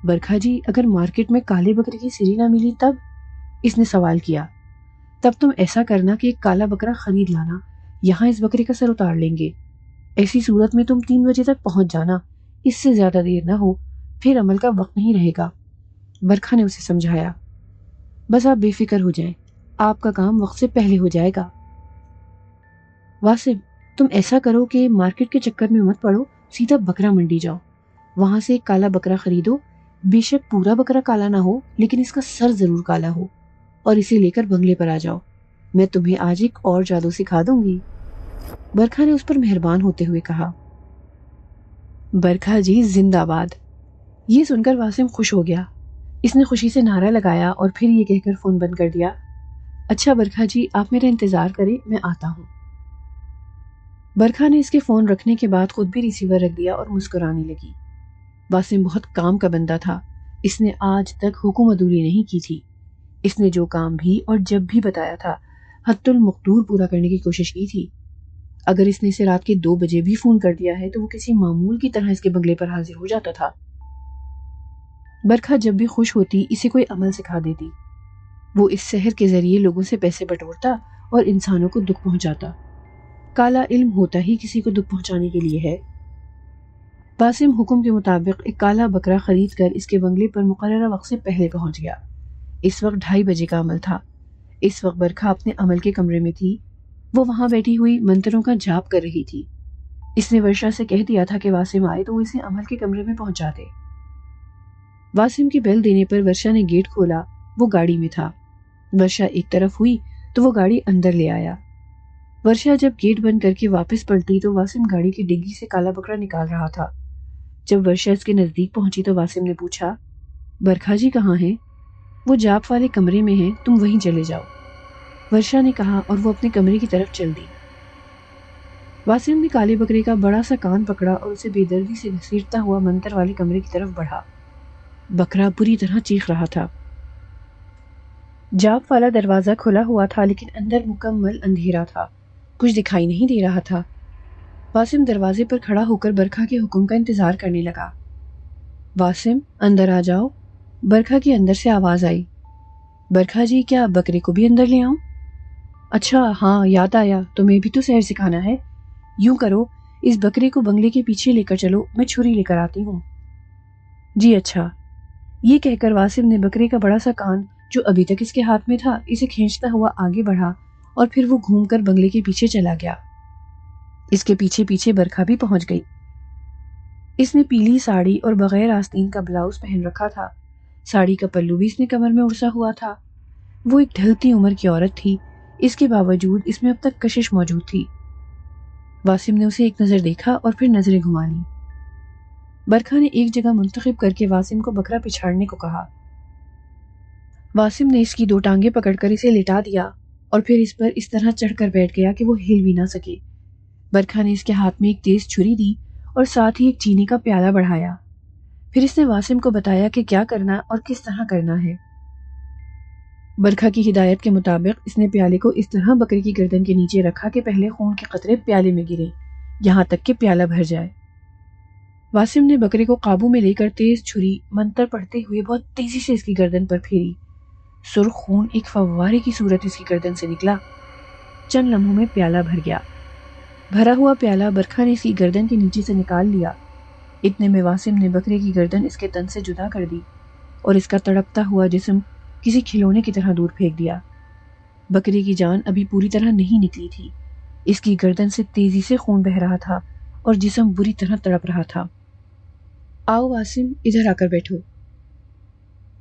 برکھا جی، اگر مارکیٹ میں کالے بکرے کی سری نہ ملی تب؟ اس نے سوال کیا۔ تب تم ایسا کرنا کہ ایک کالا بکرا خرید لانا، یہاں اس بکرے کا سر اتار لیں گے۔ ایسی صورت میں تم 3 بجے تک پہنچ جانا، اس سے زیادہ دیر نہ ہو، پھر عمل کا وقت نہیں رہے گا۔ برکھا نے اسے سمجھایا۔ بس آپ بے فکر ہو جائیں، آپ کا کام وقت سے پہلے ہو جائے گا۔ واسم، تم ایسا کرو کہ مارکیٹ کے چکر میں مت پڑو، سیدھا بکرا منڈی جاؤ، وہاں سے ایک کالا بکرا خریدو، بے شک پورا بکرا کالا نہ ہو لیکن اس کا سر ضرور کالا ہو، اور اسے لے کر بنگلے پر آ جاؤ، میں تمہیں آج ایک اور جادو سکھا دوں گی۔ برکھا نے اس پر مہربان ہوتے ہوئے کہا۔ برکھا جی زندہ باد۔ یہ سن کر واسم خوش ہو گیا۔ اس نے خوشی سے نعرہ لگایا اور پھر یہ کہہ کر فون بند کر دیا، اچھا برکھا جی آپ میرا انتظار کریں، میں آتا ہوں۔ برکھا نے اس کے فون رکھنے کے بعد خود بھی ریسیور رکھ دیا اور مسکرانے لگی۔ واسم بہت کام کا بندہ تھا، اس نے آج تک حکم ادوری نہیں کی تھی۔ اس نے جو کام بھی اور جب بھی بتایا تھا حتی المقدور پورا کرنے کی کوشش کی تھی۔ اگر اس نے اسے رات کے 2 بجے بھی فون کر دیا ہے تو وہ کسی معمول کی طرح اس کے بنگلے پر حاضر ہو جاتا تھا۔ برکھا جب بھی خوش ہوتی اسے کوئی عمل سکھا دیتی۔ وہ اس سحر کے ذریعے لوگوں سے پیسے بٹورتا اور انسانوں کو دکھ پہنچاتا۔ کالا علم ہوتا ہی کسی کو دکھ پہنچانے کے لیے ہے۔ واسم حکم کے مطابق ایک کالا بکرا خرید کر اس کے بنگلے پر مقررہ وقت سے پہلے پہنچ گیا۔ اس وقت 2:30 بجے کا عمل تھا۔ اس وقت برکھا اپنے عمل کے کمرے میں تھی، وہ وہاں بیٹھی ہوئی منتروں کا جاپ کر رہی تھی۔ اس نے ورشا سے کہہ دیا تھا کہ واسم آئے تو وہ اسے عمل کے کمرے میں پہنچا دے۔ واسم کی بیل دینے پر ورشا نے گیٹ کھولا، وہ گاڑی میں تھا۔ ورشا ایک طرف ہوئی تو وہ گاڑی اندر لے آیا۔ ورشا جب گیٹ بند کر کے واپس پلٹی تو واسم گاڑی کی ڈگی سے کالا بکرا نکال رہا تھا۔ جب ورشا اس کے نزدیک پہنچی تو واسم نے پوچھا، برکھا جی کہاں ہیں؟ وہ جاپ والے کمرے میں ہیں، تم وہیں چلے جاؤ، ورشا نے کہا اور وہ اپنے کمرے کی طرف چل دی۔ واسم نے کالے بکرے کا بڑا سا کان پکڑا اور اسے بے دردی سے گھسیٹتا ہوا منتر والے کمرے کی طرف بڑھا۔ بکرا بری طرح چیخ رہا تھا۔ جاپ والا دروازہ کھلا ہوا تھا لیکن اندر مکمل اندھیرا تھا، کچھ دکھائی نہیں دے رہا تھا۔ واسم دروازے پر کھڑا ہو کر برکھا کے حکم کا انتظار کرنے لگا۔ واسم اندر آ جاؤ، برکھا کی اندر سے آواز آئی۔ برکھا جی کیا بکرے کو بھی اندر لے آؤں؟ اچھا ہاں یاد آیا، تمہیں بھی تو سحر سکھانا ہے۔ یوں کرو، اس بکرے کو بنگلے کے پیچھے لے کر چلو، میں چھری لے کر آتی ہوں۔ جی اچھا۔ یہ کہہ کر واسم نے بکرے کا بڑا سا کان جو ابھی تک اس کے ہاتھ میں تھا اسے کھینچتا ہوا آگے بڑھا اور پھر وہ گھوم کر بنگلے کے پیچھے چلا گیا۔ اس کے پیچھے پیچھے برکھا بھی پہنچ گئی۔ اس نے پیلی ساڑی اور بغیر آستین کا بلاؤز پہن رکھا تھا، ساڑی کا پلو بھی اس نے کمر میں اڑسا ہوا تھا۔ وہ ایک ڈھلتی عمر کی عورت تھی، اس کے باوجود اس میں اب تک کشش موجود تھی۔ واسم نے اسے ایک نظر دیکھا اور پھر نظریں گھما لیں۔ برکھا نے ایک جگہ منتخب کر کے واسم کو بکرا پچھاڑنے کو کہا۔ واسم نے اس کی 2 ٹانگیں پکڑ کر اسے لٹا دیا اور پھر اس پر اس طرح چڑھ کر بیٹھ گیا کہ وہ ہل بھی نہ سکے۔ برکھا نے اس کے ہاتھ میں ایک تیز چھری دی اور ساتھ ہی ایک چینی کا پیالہ بڑھایا۔ پھر اس نے واسم کو بتایا کہ کیا کرنا اور کس طرح کرنا ہے۔ برکھا کی ہدایت کے مطابق اس نے پیالے کو اس طرح بکرے کی گردن کے نیچے رکھا کہ پہلے خون کے قطرے پیالے میں گرے یہاں تک کہ پیالہ بھر جائے۔ واسم نے بکرے کو قابو میں لے کر تیز چھری منتر پڑھتے ہوئے بہت تیزی سے اس کی گردن پر پھیری۔ سرخ خون ایک فوارے کی صورت اس کی گردن سے نکلا۔ چند لمحوں میں پیالہ بھر گیا۔ بھرا ہوا پیالہ برکھا نے اس کی گردن کے نیچے سے نکال لیا۔ اتنے میں واسم نے بکرے کی گردن اس کے تن سے جدا کر دی اور اس کا تڑپتا ہوا جسم کسی کھلونے کی طرح دور پھینک دیا۔ بکرے کی جان ابھی پوری طرح نہیں نکلی تھی۔ اس کی گردن سے تیزی سے خون بہہ رہا تھا اور جسم بری طرح تڑپ رہا تھا۔ آؤ واسم، ادھر آ کر بیٹھو۔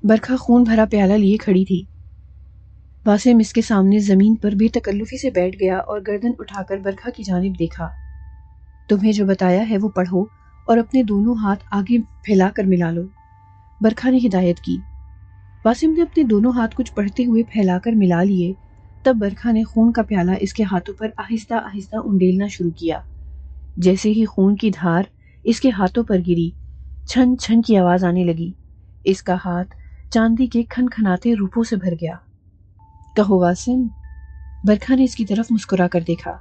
برکھا خون بھرا پیالہ لیے کھڑی تھی۔ واسم اس کے سامنے زمین پر بے تکلفی سے بیٹھ گیا اور گردن اٹھا کر برکھا کی جانب دیکھا۔ تمہیں جو بتایا ہے وہ پڑھو اور اپنے دونوں ہاتھ آگے پھیلا کر ملا لو، برکھا نے ہدایت کی۔ واسم نے اپنے دونوں ہاتھ کچھ پڑھتے ہوئے پھیلا کر ملا لیے۔ تب برکھا نے خون کا پیالہ اس کے ہاتھوں پر آہستہ آہستہ انڈیلنا شروع کیا۔ جیسے ہی خون کی دھار اس کے ہاتھوں پر گری، چھن چھن کی آواز آنے لگی۔ اس کا ہاتھ چاندی کے کھن کھناتے روپوں سے بھر گیا۔ کہو واسم، برکھا نے اس کی طرف مسکرا کر دیکھا۔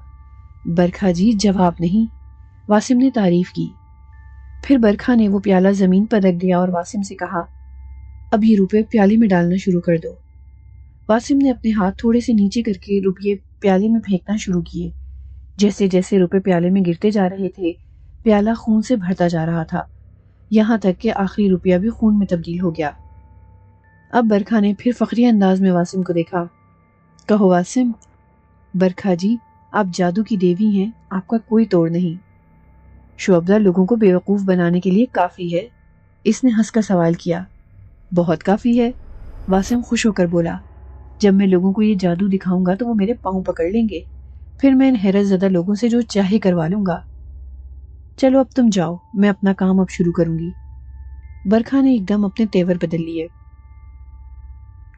برکھا جی جواب نہیں، واسم نے تعریف کی۔ پھر برکھا نے وہ پیالہ زمین پر رکھ دیا اور واسم سے کہا، اب یہ روپے پیالے میں ڈالنا شروع کر دو۔ واسم نے اپنے ہاتھ تھوڑے سے نیچے کر کے روپے پیالے میں پھینکنا شروع کیے۔ جیسے جیسے روپے پیالے میں گرتے جا رہے تھے، پیالہ خون سے بھرتا جا رہا تھا، یہاں تک کہ آخری روپیہ بھی خون میں تبدیل ہو گیا۔ اب برکھا نے پھر فخری انداز میں واسم کو دیکھا۔ کہو واسم۔ برکھا جی، آپ جادو کی دیوی ہیں، آپ کا کوئی توڑ نہیں۔ شعبدہ لوگوں کو بیوقوف بنانے کے لیے کافی ہے؟ اس نے ہنس کر سوال کیا۔ بہت کافی ہے، واسم خوش ہو کر بولا۔ جب میں لوگوں کو یہ جادو دکھاؤں گا تو وہ میرے پاؤں پکڑ لیں گے، پھر میں ان حیرت زدہ لوگوں سے جو چاہے کروا لوں گا۔ چلو اب تم جاؤ، میں اپنا کام اب شروع کروں گی۔ برکھا نے ایک دم اپنے تیور بدل لیے۔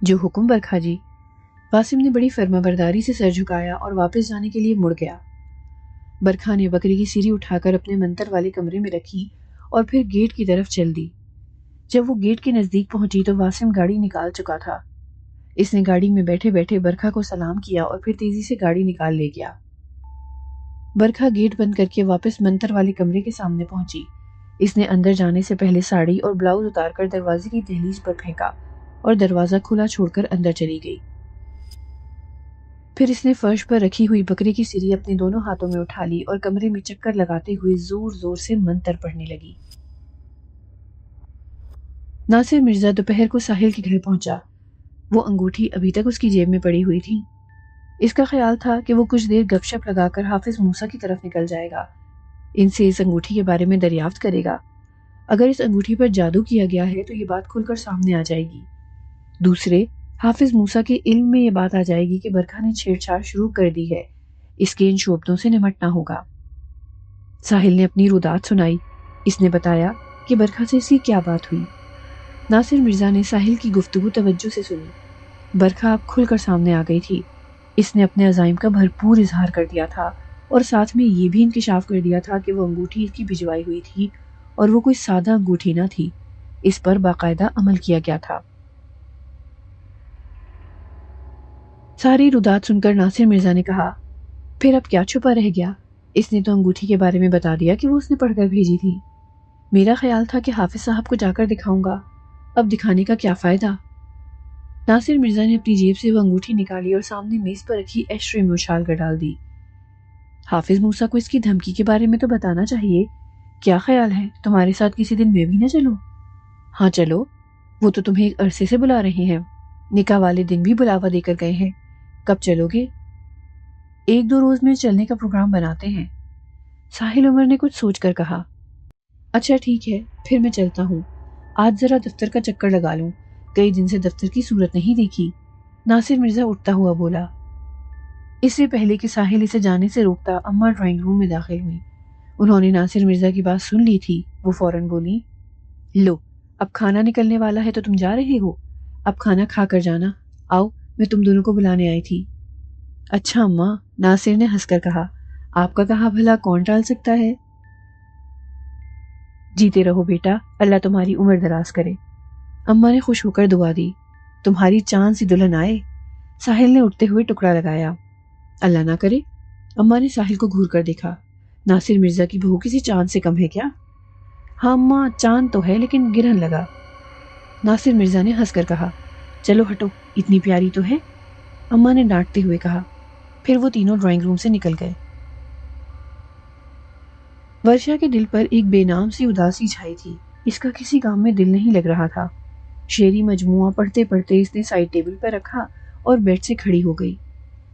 جو حکم برکھا جی۔ واسم نے بڑی فرما برداری سے سر جھکایا اور واپس جانے کے لیے مڑ گیا۔ برکھا نے بکری کی سیری اٹھا کر اپنے منتر والے کمرے میں رکھی اور پھر گیٹ کی طرف چل دی۔ جب وہ گیٹ کے نزدیک پہنچی تو واسم گاڑی نکال چکا تھا۔ اس نے گاڑی میں بیٹھے بیٹھے برکھا کو سلام کیا اور پھر تیزی سے گاڑی نکال لے گیا۔ برکھا گیٹ بند کر کے واپس منتر والے کمرے کے سامنے پہنچی۔ اس نے اندر جانے سے پہلے ساڑی اور بلاؤز اتار کر دروازے کی دہلیز پر پھینکا اور دروازہ کھلا چھوڑ کر اندر چلی گئی۔ پھر اس نے فرش پر رکھی ہوئی بکرے کی سیری اپنے دونوں ہاتھوں میں اٹھا لی اور کمرے میں چکر لگاتے ہوئے زور زور سے منتر پڑھنے لگی۔ ناصر مرزا دوپہر کو ساحل کے گھر پہنچا۔ وہ انگوٹھی ابھی تک اس کی جیب میں پڑی ہوئی تھی۔ اس کا خیال تھا کہ وہ کچھ دیر گپ شپ لگا کر حافظ موسیٰ کی طرف نکل جائے گا، ان سے اس انگوٹھی کے بارے میں دریافت کرے گا۔ اگر اس انگوٹھی پر جادو کیا گیا ہے تو یہ بات کھل کر سامنے آ جائے گی۔ دوسرے، حافظ موسیٰ کے علم میں یہ بات آ جائے گی کہ برکھا نے چھیڑ چھاڑ شروع کر دی ہے، اس کے ان شعبدوں سے نمٹنا ہوگا۔ ساحل نے اپنی رودات سنائی۔ اس نے بتایا کہ برکھا سے اس کی کیا بات ہوئی۔ ناصر مرزا نے ساحل کی گفتگو توجہ سے سنی۔ برکھا اب کھل کر سامنے آ گئی تھی۔ اس نے اپنے عزائم کا بھرپور اظہار کر دیا تھا اور ساتھ میں یہ بھی انکشاف کر دیا تھا کہ وہ انگوٹھی اس کی بھجوائی ہوئی تھی اور وہ کوئی سادہ انگوٹھی نہ تھی، اس پر باقاعدہ عمل کیا گیا تھا۔ ساری رودات سن کر ناصر مرزا نے کہا، پھر اب کیا چھپا رہ گیا؟ اس نے تو انگوٹھی کے بارے میں بتا دیا کہ وہ اس نے پڑھ کر بھیجی تھی۔ میرا خیال تھا کہ حافظ صاحب کو جا کر دکھاؤں گا، اب دکھانے کا کیا فائدہ؟ ناصر مرزا نے اپنی جیب سے وہ انگوٹھی نکالی اور سامنے میز پر رکھی ایش ٹرے میں اچھال کر ڈال دی۔ حافظ موسیٰ کو اس کی دھمکی کے بارے میں تو بتانا چاہیے۔ کیا خیال ہے تمہارے ساتھ کسی دن میں بھی نہ چلوں؟ ہاں چلو، وہ تو تمہیں ایک عرصے سے بلا رہے ہیں، نکاح والے دن بھی بلاوا دے کر گئے ہیں، کب چلو گے؟ 1-2 روز میں چلنے کا پروگرام بناتے ہیں۔ ساحل عمر نے کچھ سوچ کر کہا، اچھا ٹھیک ہے، پھر میں چلتا ہوں، آج ذرا دفتر کا چکر لگا لوں، کئی دن سے دفتر کی صورت نہیں دیکھی۔ ناصر مرزا اٹھتا ہوا بولا۔ اس سے پہلے کہ ساحل اسے جانے سے روکتا، اماں ڈرائنگ روم میں داخل ہوئی۔ انہوں نے ناصر مرزا کی بات سن لی تھی۔ وہ فوراً بولی، لو اب کھانا نکلنے والا ہے تو تم جا رہے ہو، اب کھانا کھا کر جانا، آؤ میں تم دونوں کو بلانے آئی تھی۔ اچھا اماں، ناصر نے ہنس کر کہا، آپ کا کہا بھلا کون ٹال سکتا ہے؟ جیتے رہو بیٹا، اللہ تمہاری عمر دراز کرے۔ اماں نے خوش ہو کر دعا دی۔ تمہاری چاند سی دلہن آئے۔ ساحل نے اٹھتے ہوئے ٹکڑا لگایا۔ اللہ نہ کرے۔ اماں نے ساحل کو گھور کر دیکھا۔ ناصر مرزا کی بہو کسی چاند سے کم ہے کیا؟ ہاں اماں، چاند تو ہے لیکن گرہن لگا۔ ناصر مرزا نے ہنس کر کہا، چلو ہٹو، اتنی پیاری تو ہے، اماں نے ڈانٹتے ہوئے کہا۔ پھر وہ تینوں ڈرائنگ روم سے نکل گئے۔ ورشا کے دل پر ایک بے نام سی اداسی چھائی تھی۔ اس کا کسی کام میں دل نہیں لگ رہا تھا۔ شعری مجموعہ پڑھتے پڑھتے اس نے سائڈ ٹیبل پر رکھا اور بیڈ سے کھڑی ہو گئی۔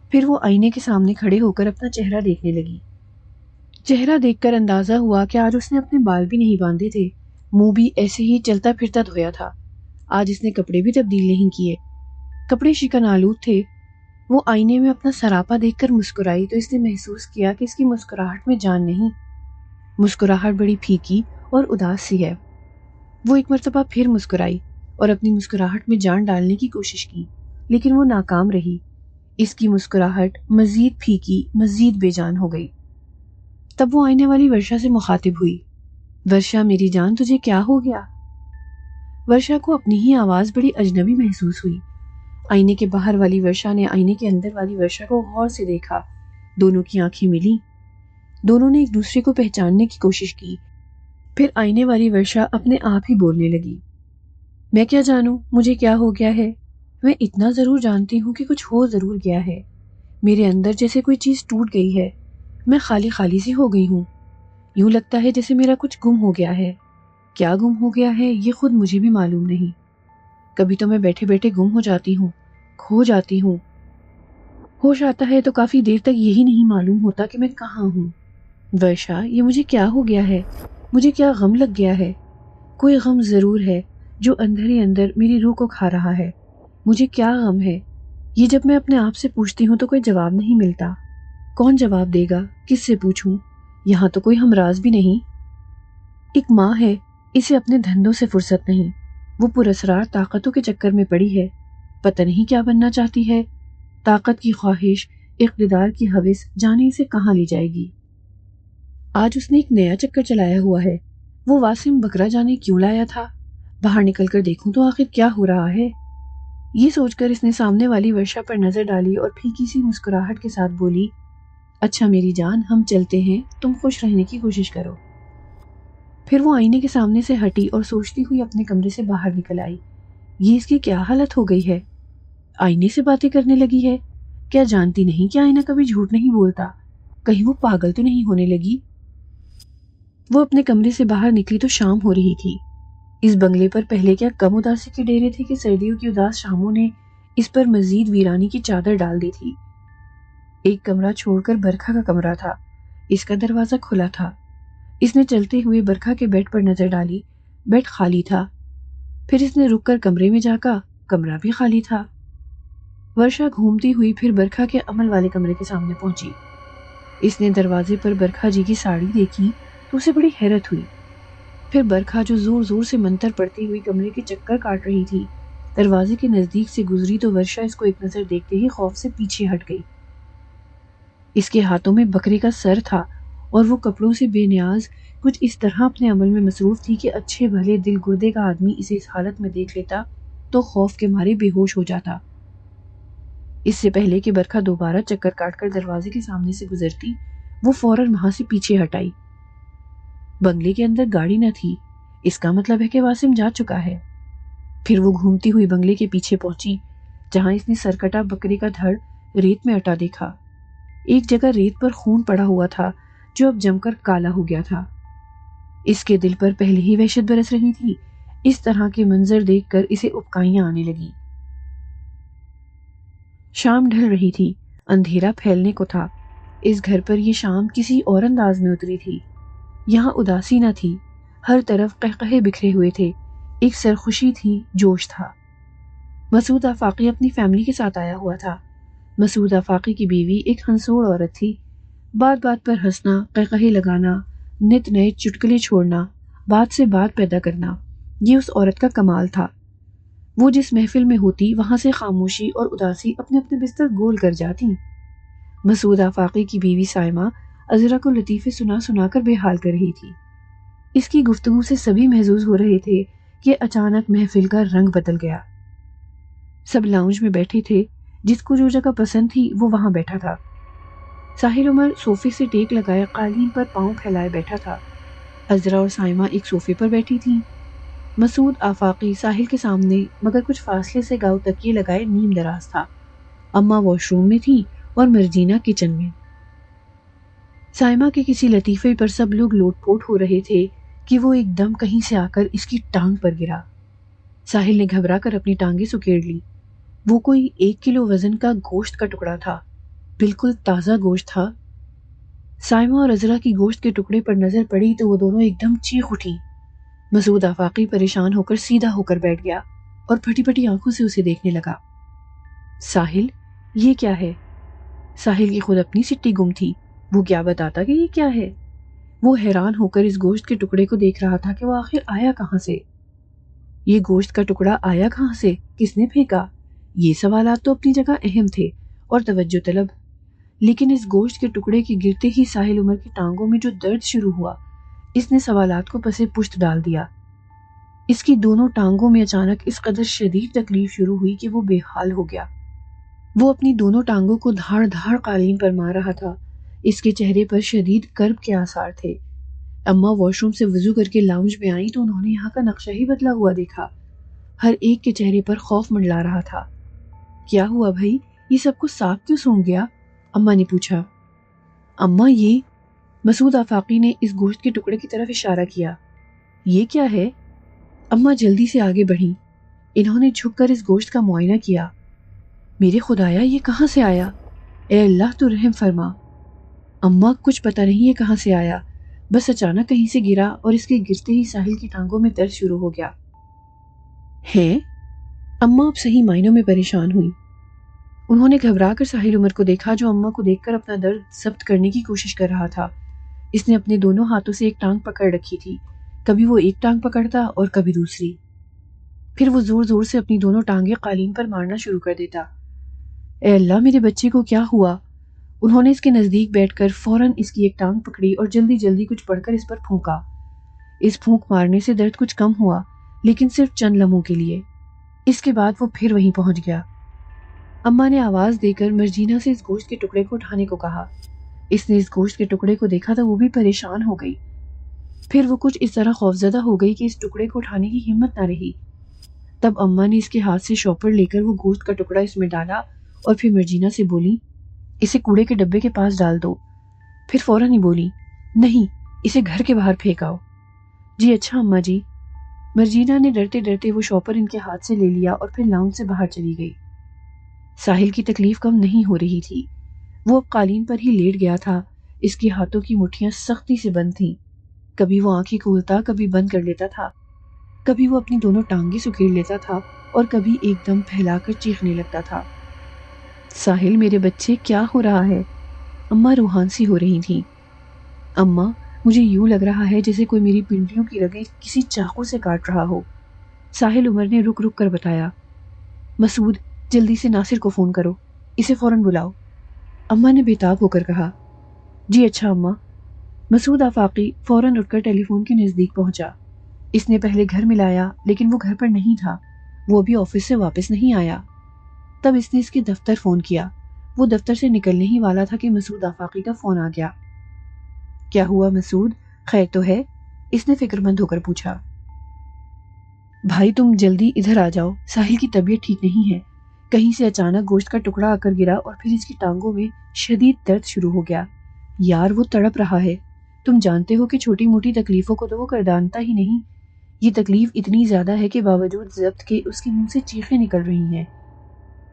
پھر وہ آئینے کے سامنے کھڑے ہو کر اپنا چہرہ دیکھنے لگی۔ چہرہ دیکھ کر اندازہ ہوا کہ آج اس نے اپنے بال بھی نہیں باندھے تھے، منہ بھی ایسے ہی چلتا پھرتا دھویا تھا۔ آج اس نے کپڑے بھی تبدیل نہیں کیے، کپڑے شکن آلود تھے۔ وہ آئینے میں اپنا سراپا دیکھ کر مسکرائی تو اس نے محسوس کیا کہ اس کی مسکراہٹ میں جان نہیں، مسکراہٹ بڑی پھیکی اور اداس سی ہے۔ وہ ایک مرتبہ پھر مسکرائی اور اپنی مسکراہٹ میں جان ڈالنے کی کوشش کی، لیکن وہ ناکام رہی۔ اس کی مسکراہٹ مزید پھیکی، مزید بے جان ہو گئی۔ تب وہ آئینے والی ورشا سے مخاطب ہوئی، ورشا میری جان، تجھے کیا ہو گیا؟ ورشا کو اپنی ہی آواز بڑی اجنبی محسوس ہوئی۔ آئینے کے باہر والی ورشا نے آئینے کے اندر والی ورشا کو غور سے دیکھا۔ دونوں کی آنکھیں ملی، دونوں نے ایک دوسرے کو پہچاننے کی کوشش کی۔ پھر آئینے والی ورشا اپنے آپ ہی بولنے لگی، میں کیا جانوں مجھے کیا ہو گیا ہے، میں اتنا ضرور جانتی ہوں کہ کچھ ہو ضرور گیا ہے، میرے اندر جیسے کوئی چیز ٹوٹ گئی ہے، میں خالی خالی سی ہو گئی ہوں، یوں لگتا ہے جیسے میرا کچھ گم ہو گیا ہے۔ کیا گم ہو گیا ہے یہ خود مجھے بھی معلوم نہیں۔ کبھی تو میں بیٹھے بیٹھے گم ہو جاتی ہوں، کھو جاتی ہوں، ہوش آتا ہے تو کافی دیر تک یہی نہیں معلوم ہوتا کہ میں کہاں ہوں۔ ورشا، یہ مجھے کیا ہو گیا ہے، مجھے کیا غم لگ گیا ہے؟ کوئی غم ضرور ہے جو اندر ہی اندر میری روح کو کھا رہا ہے۔ مجھے کیا غم ہے؟ یہ جب میں اپنے آپ سے پوچھتی ہوں تو کوئی جواب نہیں ملتا۔ کون جواب دے گا؟ کس سے پوچھوں؟ یہاں تو کوئی ہمراز بھی نہیں۔ ایک ماں ہے، اسے اپنے دھندوں سے فرصت نہیں، وہ پراسرار طاقتوں کے چکر میں پڑی ہے، پتہ نہیں کیا بننا چاہتی ہے۔ طاقت کی خواہش، اقتدار کی ہوس جانے اسے کہاں لے جائے گی۔ آج اس نے ایک نیا چکر چلایا ہوا ہے، وہ واسم بکرا جانے کیوں لایا تھا؟ باہر نکل کر دیکھوں تو آخر کیا ہو رہا ہے۔ یہ سوچ کر اس نے سامنے والی ورشا پر نظر ڈالی اور پھیکی سی مسکراہٹ کے ساتھ بولی، اچھا میری جان، ہم چلتے ہیں، تم خوش رہنے کی کوشش کرو۔ پھر وہ آئینے کے سامنے سے ہٹی اور سوچتی ہوئی اپنے کمرے سے باہر نکل آئی۔ یہ اس کی کیا حالت ہو گئی ہے؟ آئینے سے باتیں کرنے لگی ہے؟ کیا جانتی نہیں کہ آئینہ کبھی جھوٹ نہیں بولتا؟ کہیں وہ پاگل تو نہیں ہونے لگی؟ وہ اپنے کمرے سے باہر نکلی تو شام ہو رہی تھی۔ اس بنگلے پر پہلے کیا کم اداسی کے ڈیرے تھے کہ سردیوں کی اداس شاموں نے اس پر مزید ویرانی کی چادر ڈال دی تھی۔ ایک کمرہ چھوڑ کر برکھا کا کمرہ تھا، اس کا دروازہ کھلا تھا۔ اس نے چلتے ہوئے برکھا کے بیڈ پر نظر ڈالی، بیڈ خالی تھا۔ پھر اس نے رک کر کمرے میں جھانکا، کمرہ بھی خالی تھا۔ ورشا گھومتی ہوئی پھر برکھا کے عمل والے کمرے کے سامنے پہنچی۔ اس نے دروازے پر برکھا جی کی ساڑی دیکھی تو اسے بڑی حیرت ہوئی۔ پھر برکھا جو زور زور سے منتر پڑتی ہوئی کمرے کے چکر کاٹ رہی تھی، دروازے کے نزدیک سے گزری تو ورشا اس کو ایک نظر دیکھتے ہی خوف سے پیچھے ہٹ گئی۔ اس کے ہاتھوں میں بکرے کا سر تھا اور وہ کپڑوں سے بے نیاز کچھ اس طرح اپنے عمل میں مصروف تھی کہ اچھے بھلے دل گردے کا آدمی اسے اس حالت میں دیکھ لیتا تو خوف کے مارے بے ہوش ہو جاتا۔ اس سے پہلے کہ برکھا دوبارہ چکر کاٹ کر دروازے کے سامنے سے گزرتی، وہ فوراً وہاں سے پیچھے ہٹ آئی۔ بنگلے کے اندر گاڑی نہ تھی، اس کا مطلب ہے کہ واسم جا چکا ہے۔ پھر وہ گھومتی ہوئی بنگلے کے پیچھے پہنچی، جہاں اس نے سرکٹا بکرے کا دھڑ ریت میں اٹا دیکھا۔ ایک جگہ ریت پر خون پڑا ہوا تھا جو اب جم کر کالا ہو گیا تھا۔ اس کے دل پر پہلے ہی وحشت برس رہی تھی۔ اس طرح کے منظر دیکھ کر اسے اکائیاں آنے لگی۔ شام ڈھل رہی تھی، اندھیرا پھیلنے کو تھا۔ اس گھر پر یہ شام کسی اور انداز میں اتری تھی۔ یہاں اداسی نہ تھی، ہر طرف قہقہے بکھرے ہوئے تھے، ایک سرخوشی تھی، جوش تھا۔ مسعود آفاقی اپنی فیملی کے ساتھ آیا ہوا تھا۔ مسعود آفاقی کی بیوی ایک ہنسوڑ عورت تھی۔ بات بات پر ہنسنا، قہقہے لگانا، نت نئے چٹکلے چھوڑنا، بات سے بات پیدا کرنا، یہ اس عورت کا کمال تھا۔ وہ جس محفل میں ہوتی وہاں سے خاموشی اور اداسی اپنے اپنے بستر گول کر جاتی۔ مسعود آفاقی کی بیوی سائمہ عذرا کو لطیفے سنا سنا کر بے حال کر رہی تھی۔ اس کی گفتگو سے سبھی محظوظ ہو رہے تھے کہ اچانک محفل کا رنگ بدل گیا۔ سب لاؤنج میں بیٹھے تھے، جس کو جو جگہ پسند تھی وہ وہاں بیٹھا تھا۔ ساحل عمر صوفے سے ٹیک لگائے قالین پر پاؤں پھیلائے بیٹھا تھا۔ عذرا اور سائمہ ایک صوفے پر بیٹھی تھیں۔ مسعود آفاقی ساحل کے سامنے مگر کچھ فاصلے سے گاؤ تکیے لگائے نیم دراز تھا۔ اماں واش روم میں تھی اور مرجینہ کچن میں۔ سائمہ کے کسی لطیفے پر سب لوگ لوٹ پوٹ ہو رہے تھے کہ وہ ایک دم کہیں سے آ کر اس کی ٹانگ پر گرا۔ ساحل نے گھبرا کر اپنی ٹانگیں سکیڑ لی۔ وہ کوئی 1 کلو وزن کا گوشت کا ٹکڑا تھا، بالکل تازہ گوشت تھا۔ سائمہ اور عذرا کی گوشت کے ٹکڑے پر نظر پڑی تو وہ دونوں ایک دم چیخ اٹھیں۔ مسعود آفاقی پریشان ہو کر سیدھا ہو کر بیٹھ گیا اور پھٹی پھٹی آنکھوں سے اسے دیکھنے لگا۔ ساحل، یہ کیا ہے؟ ساحل کی خود اپنی سٹی گم تھی، وہ کیا بتاتا کہ یہ کیا ہے؟ وہ حیران ہو کر اس گوشت کے ٹکڑے کو دیکھ رہا تھا کہ وہ آخر آیا کہاں سے؟ یہ گوشت کا ٹکڑا آیا کہاں سے؟ کس نے پھینکا؟ یہ سوالات تو اپنی جگہ اہم تھے اور توجہ طلب، لیکن اس گوشت کے ٹکڑے کے گرتے ہی ساحل عمر کی ٹانگوں میں جو درد شروع ہوا، اس نے سوالات کو پسے پشت ڈال دیا۔ اس کی دونوں ٹانگوں میں اچانک اس قدر شدید تکلیف شروع ہوئی کہ وہ بے حال ہو گیا۔ وہ اپنی دونوں ٹانگوں کو دھاڑ دھاڑ قالین پر مار رہا تھا۔ اس کے چہرے پر شدید کرب کے آثار تھے۔ اماں واش روم سے وضو کر کے لاؤنج میں آئیں تو انہوں نے یہاں کا نقشہ ہی بدلا ہوا دیکھا۔ ہر ایک کے چہرے پر خوف منڈلا رہا تھا۔ کیا ہوا بھائی؟ یہ سب کو سانپ کیوں سونگھ گیا؟ اماں نے پوچھا۔ اماں یہ، مسعود آفاقی نے اس گوشت کے ٹکڑے کی طرف اشارہ کیا۔ یہ کیا ہے؟ اماں جلدی سے آگے بڑھیں۔ انہوں نے جھک کر اس گوشت کا معائنہ کیا۔ میرے خدایا، یہ کہاں سے آیا؟ اے اللہ تو رحم فرما۔ اماں کچھ پتہ نہیں ہے کہاں سے آیا، بس اچانک کہیں سے گرا اور اس کے گرتے ہی ساحل کی ٹانگوں میں درد شروع ہو گیا۔ ہیں؟ اماں اب صحیح معنوں میں پریشان ہوئی۔ انہوں نے گھبرا کر ساحل عمر کو دیکھا جو اماں کو دیکھ کر اپنا درد ضبط کرنے کی کوشش کر رہا تھا۔ اس نے اپنے دونوں ہاتھوں سے ایک ٹانگ پکڑ رکھی تھی، کبھی وہ ایک ٹانگ پکڑتا اور کبھی دوسری، پھر وہ زور زور سے اپنی دونوں ٹانگیں قالین پر مارنا شروع کر دیتا۔ اے اللہ، میرے بچے کو کیا ہوا؟ انہوں نے اس کے نزدیک بیٹھ کر فوراً اس کی ایک ٹانگ پکڑی اور جلدی جلدی کچھ پڑھ کر اس پر پھونکا۔ اس پھونک مارنے سے درد کچھ کم ہوا، لیکن صرف چند لمحوں کے لیے۔ اس کے بعد وہ پھر وہیں پہنچ گیا۔ اماں نے آواز دے کر مرجینہ سے اس گوشت کے ٹکڑے کو اٹھانے کو کہا۔ اس نے اس گوشت کے ٹکڑے کو دیکھا تو وہ بھی پریشان ہو گئی۔ پھر وہ کچھ اس طرح خوفزدہ ہو گئی کہ اس ٹکڑے کو اٹھانے کی ہمت نہ رہی۔ تب اماں نے اس کے ہاتھ سے شاپر لے کر وہ گوشت کا ٹکڑا اس میں ڈالا اور پھر مرجینہ سے بولی، اسے کوڑے کے ڈبے کے پاس ڈال دو۔ پھر فوراً ہی بولی، نہیں، اسے گھر کے باہر پھینکاؤ۔ جی اچھا اماں جی۔ مرجینہ نے ڈرتے ڈرتے وہ شاپر ان کے ہاتھ سے لے لیا اور پھر لاؤنج سے باہر چلی گئی۔ ساحل کی تکلیف کم نہیں ہو رہی تھی۔ وہ اب قالین پر ہی لیٹ گیا تھا۔ اس کے ہاتھوں کی مٹھیاں سختی سے بند تھیں۔ کبھی وہ آنکھیں کھولتا، کبھی بند کر لیتا تھا، کبھی وہ اپنی دونوں ٹانگیں سکیڑ لیتا تھا اور کبھی ایک دم پھیلا کر چیخنے لگتا تھا۔ ساحل، میرے بچے، کیا ہو رہا ہے؟ اماں روحان سی ہو رہی تھیں۔ اماں، مجھے یوں لگ رہا ہے جیسے کوئی میری پنڈلیوں کی رگیں کسی چاقو سے کاٹ رہا ہو۔ ساحل عمر نے رک رک کر بتایا۔ مسعود، جلدی سے ناصر کو فون کرو، اسے فوراً بلاؤ، اماں نے بےتاب ہو کر کہا۔ جی اچھا اماں۔ مسعود آفاقی فوراً اٹھ کر ٹیلی فون کے نزدیک پہنچا۔ اس نے پہلے گھر ملایا لیکن وہ گھر پر نہیں تھا، وہ ابھی آفس سے واپس نہیں آیا۔ تب اس نے اس کے دفتر فون کیا۔ وہ دفتر سے نکلنے ہی والا تھا کہ مسعود آفاقی کا فون آ گیا۔ کیا ہوا مسعود، خیر تو ہے؟ اس نے فکر مند ہو کر پوچھا۔ بھائی تم جلدی ادھر آ جاؤ، ساحل کی طبیعت ٹھیک نہیں ہے۔ کہیں سے اچانک گوشت کا ٹکڑا آ کر گرا اور پھر اس کی ٹانگوں میں شدید درد شروع ہو گیا۔ یار وہ تڑپ رہا ہے۔ تم جانتے ہو کہ چھوٹی موٹی تکلیفوں کو تو وہ گردانتا ہی نہیں، یہ تکلیف اتنی زیادہ ہے کہ باوجود ضبط کے اس کے منہ سے چیخیں نکل رہی ہیں۔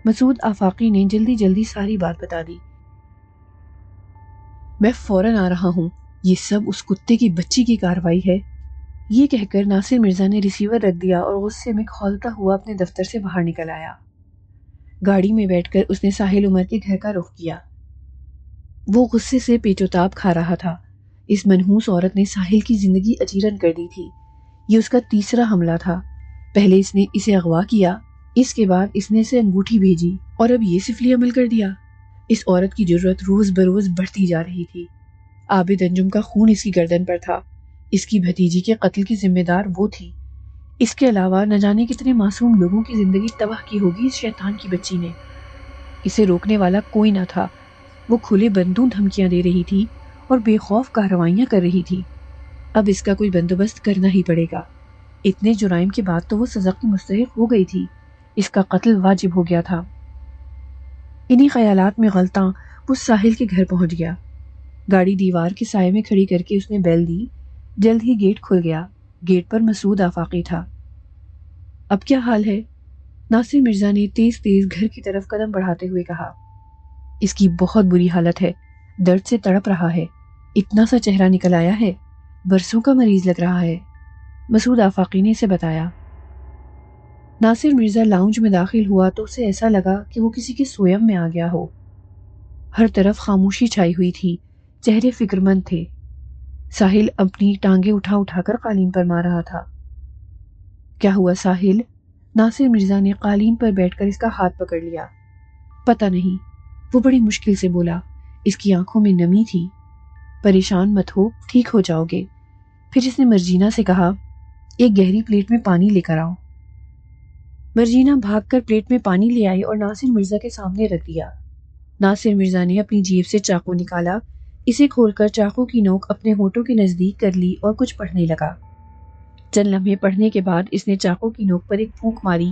مسعود آفاقی نے جلدی جلدی ساری بات بتا دی۔ میں فوراً آ رہا ہوں، یہ سب اس کتے کی بچی کی کارروائی ہے۔ یہ کہہ کر ناصر مرزا نے ریسیور رکھ دیا اور غصے میں کھولتا ہوا اپنے دفتر سے باہر نکل آیا۔ گاڑی میں بیٹھ کر اس نے ساحل عمر کے گھر کا رخ کیا۔ وہ غصے سے پیچ و تاب کھا رہا تھا۔ اس منحوس عورت نے ساحل کی زندگی اجیرن کر دی تھی۔ یہ اس کا تیسرا حملہ تھا۔ پہلے اس نے اسے اغوا کیا، اس کے بعد اس نے اسے انگوٹھی بھیجی اور اب یہ سفلی عمل کر دیا۔ اس عورت کی جرأت روز بروز بڑھتی جا رہی تھی۔ عابد انجم کا خون اس کی گردن پر تھا۔ اس کی بھتیجی کے قتل کی ذمہ دار وہ تھی۔ اس کے علاوہ نہ جانے کتنے معصوم لوگوں کی زندگی تباہ کی ہوگی اس شیطان کی بچی نے۔ اسے روکنے والا کوئی نہ تھا۔ وہ کھلے بندوں دھمکیاں دے رہی تھی اور بے خوف کارروائیاں کر رہی تھی۔ اب اس کا کوئی بندوبست کرنا ہی پڑے گا۔ اتنے جرائم کے بعد تو وہ سزا کی مستحق ہو گئی تھی، اس کا قتل واجب ہو گیا تھا۔ انہی خیالات میں غلطاں وہ ساحل کے گھر پہنچ گیا۔ گاڑی دیوار کے سائے میں کھڑی کر کے اس نے بیل دی۔ جلد ہی گیٹ کھل گیا۔ گیٹ پر مسعود آفاقی تھا۔ اب کیا حال ہے؟ ناصر مرزا نے تیز تیز گھر کی طرف قدم بڑھاتے ہوئے کہا۔ اس کی بہت بری حالت ہے، درد سے تڑپ رہا ہے، اتنا سا چہرہ نکل آیا ہے، برسوں کا مریض لگ رہا ہے، مسعود آفاقی نے اسے بتایا۔ ناصر مرزا لاؤنج میں داخل ہوا تو اسے ایسا لگا کہ وہ کسی کے سوئم میں آ گیا ہو۔ ہر طرف خاموشی چھائی ہوئی تھی، چہرے فکر مند تھے۔ ساحل اپنی ٹانگیں اٹھا اٹھا کر قالین پر مار رہا تھا۔ کیا ہوا ساحل؟ ناصر مرزا نے قالین پر بیٹھ کر اس کا ہاتھ پکڑ لیا۔ پتہ نہیں، وہ بڑی مشکل سے بولا۔ اس کی آنکھوں میں نمی تھی۔ پریشان مت ہو، ٹھیک ہو جاؤ گے۔ پھر اس نے مرجینہ سے کہا، ایک گہری پلیٹ میں پانی لے کر آؤ۔ مرجینہ بھاگ کر پلیٹ میں پانی لے آئی اور ناصر مرزا کے سامنے رکھ دیا۔ ناصر مرزا نے اپنی جیب سے چاقو نکالا، اسے کھول کر چاقو کی نوک اپنے ہونٹوں کے نزدیک کر لی اور کچھ پڑھنے لگا۔ چند لمحے پڑھنے کے بعد اس نے چاقو کی نوک پر ایک پھونک ماری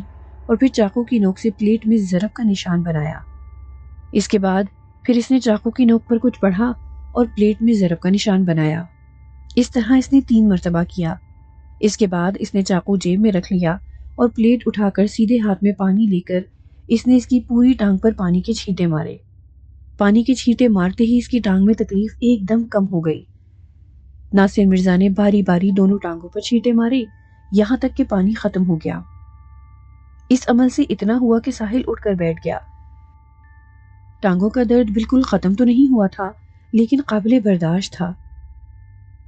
اور پھر چاقو کی نوک سے پلیٹ میں ضرب کا نشان بنایا۔ اس کے بعد پھر اس نے چاقو کی نوک پر کچھ پڑھا اور پلیٹ میں ضرب کا نشان بنایا۔ اس طرح اس نے 3 مرتبہ کیا۔ اس کے بعد اس نے چاقو جیب میں رکھ لیا اور پلیٹ اٹھا کر سیدھے ہاتھ میں پانی لے کر اس نے اس کی پوری ٹانگ پر پانی کے چھینٹے مارے۔ پانی کے چھینٹے مارتے ہی اس کی ٹانگ میں تکلیف ایک دم کم ہو گئی۔ ناصر مرزا نے باری باری دونوں ٹانگوں پر چھینٹے مارے، یہاں تک کہ پانی ختم ہو گیا۔ اس عمل سے اتنا ہوا کہ ساحل اٹھ کر بیٹھ گیا۔ ٹانگوں کا درد بالکل ختم تو نہیں ہوا تھا، لیکن قابل برداشت تھا۔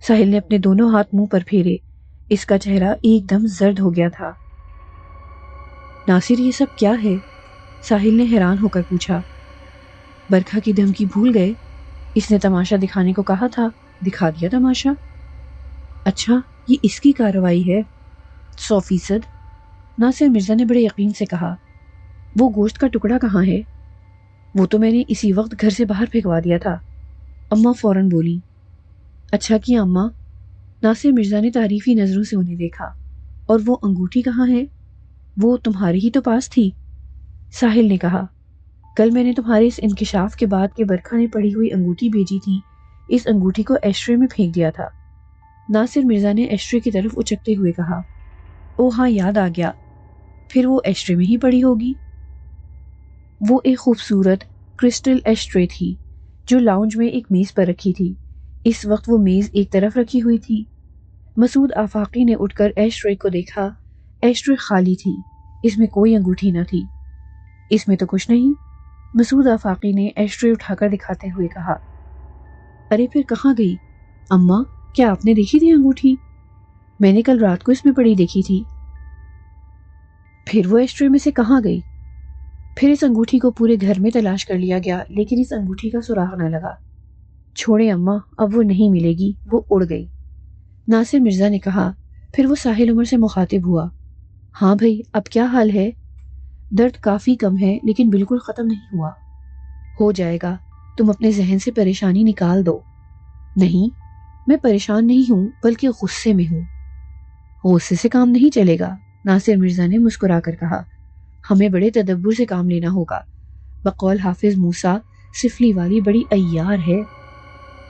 ساحل نے اپنے دونوں ہاتھ منہ پر پھیرے، اس کا چہرہ ایک دم زرد ہو گیا تھا۔ ناصر، یہ سب کیا ہے؟ ساحل نے حیران ہو کر پوچھا۔ برکھا کی دھمکی بھول گئے؟ اس نے تماشا دکھانے کو کہا تھا، دکھا دیا تماشا۔ اچھا، یہ اس کی کارروائی ہے؟ 100%۔ ناصر مرزا نے بڑے یقین سے کہا۔ وہ گوشت کا ٹکڑا کہاں ہے؟ وہ تو میں نے اسی وقت گھر سے باہر پھینکوا دیا تھا، اماں فوراً بولی۔ اچھا کیا اماں؟ ناصر مرزا نے تعریفی نظروں سے انہیں دیکھا۔ اور وہ انگوٹھی کہاں ہے؟ وہ تمہارے ہی تو پاس تھی، ساحل نے کہا۔ کل میں نے تمہارے اس انکشاف کے بعد کہ برکھا نے پڑی ہوئی انگوٹھی بھیجی تھی، اس انگوٹھی کو ایشٹرے میں پھینک دیا تھا۔ ناصر مرزا نے ایشٹرے کی طرف اچکتے ہوئے کہا۔ او ہاں، یاد آ گیا، پھر وہ ایشٹرے میں ہی پڑی ہوگی۔ وہ ایک خوبصورت کرسٹل ایشٹرے تھی جو لاؤنج میں ایک میز پر رکھی تھی۔ اس وقت وہ میز ایک طرف رکھی ہوئی تھی۔ مسعود آفاقی نے اٹھ کر ایشٹرے کو دیکھا۔ ایشٹرے خالی تھی، اس میں کوئی انگوٹھی نہ تھی۔ اس میں تو کچھ نہیں، مسعود آفاقی نے ایشٹرے اٹھا کر دکھاتے ہوئے کہا۔ ارے پھر کہاں گئی؟ اماں، کیا آپ نے دیکھی تھی انگوٹھی؟ میں نے کل رات کو اس میں پڑی دیکھی تھی۔ پھر وہ ایشٹرے میں سے کہاں گئی؟ پھر اس انگوٹھی کو پورے گھر میں تلاش کر لیا گیا، لیکن اس انگوٹھی کا سراغ نہ لگا۔ چھوڑے اماں، اب وہ نہیں ملے گی، وہ اڑ گئی، ناصر مرزا نے کہا۔ پھر وہ ساحل عمر سے مخاطب ہوا۔ ہاں بھائی، اب کیا حال ہے؟ درد کافی کم ہے، لیکن بالکل ختم نہیں ہوا۔ ہو جائے گا، تم اپنے ذہن سے پریشانی نکال دو۔ نہیں، میں پریشان نہیں ہوں، بلکہ غصے میں ہوں۔ غصے سے کام نہیں چلے گا، ناصر مرزا نے مسکرا کر کہا۔ ہمیں بڑے تدبر سے کام لینا ہوگا۔ بقول حافظ موسیٰ، سفلی والی بڑی عیار ہے۔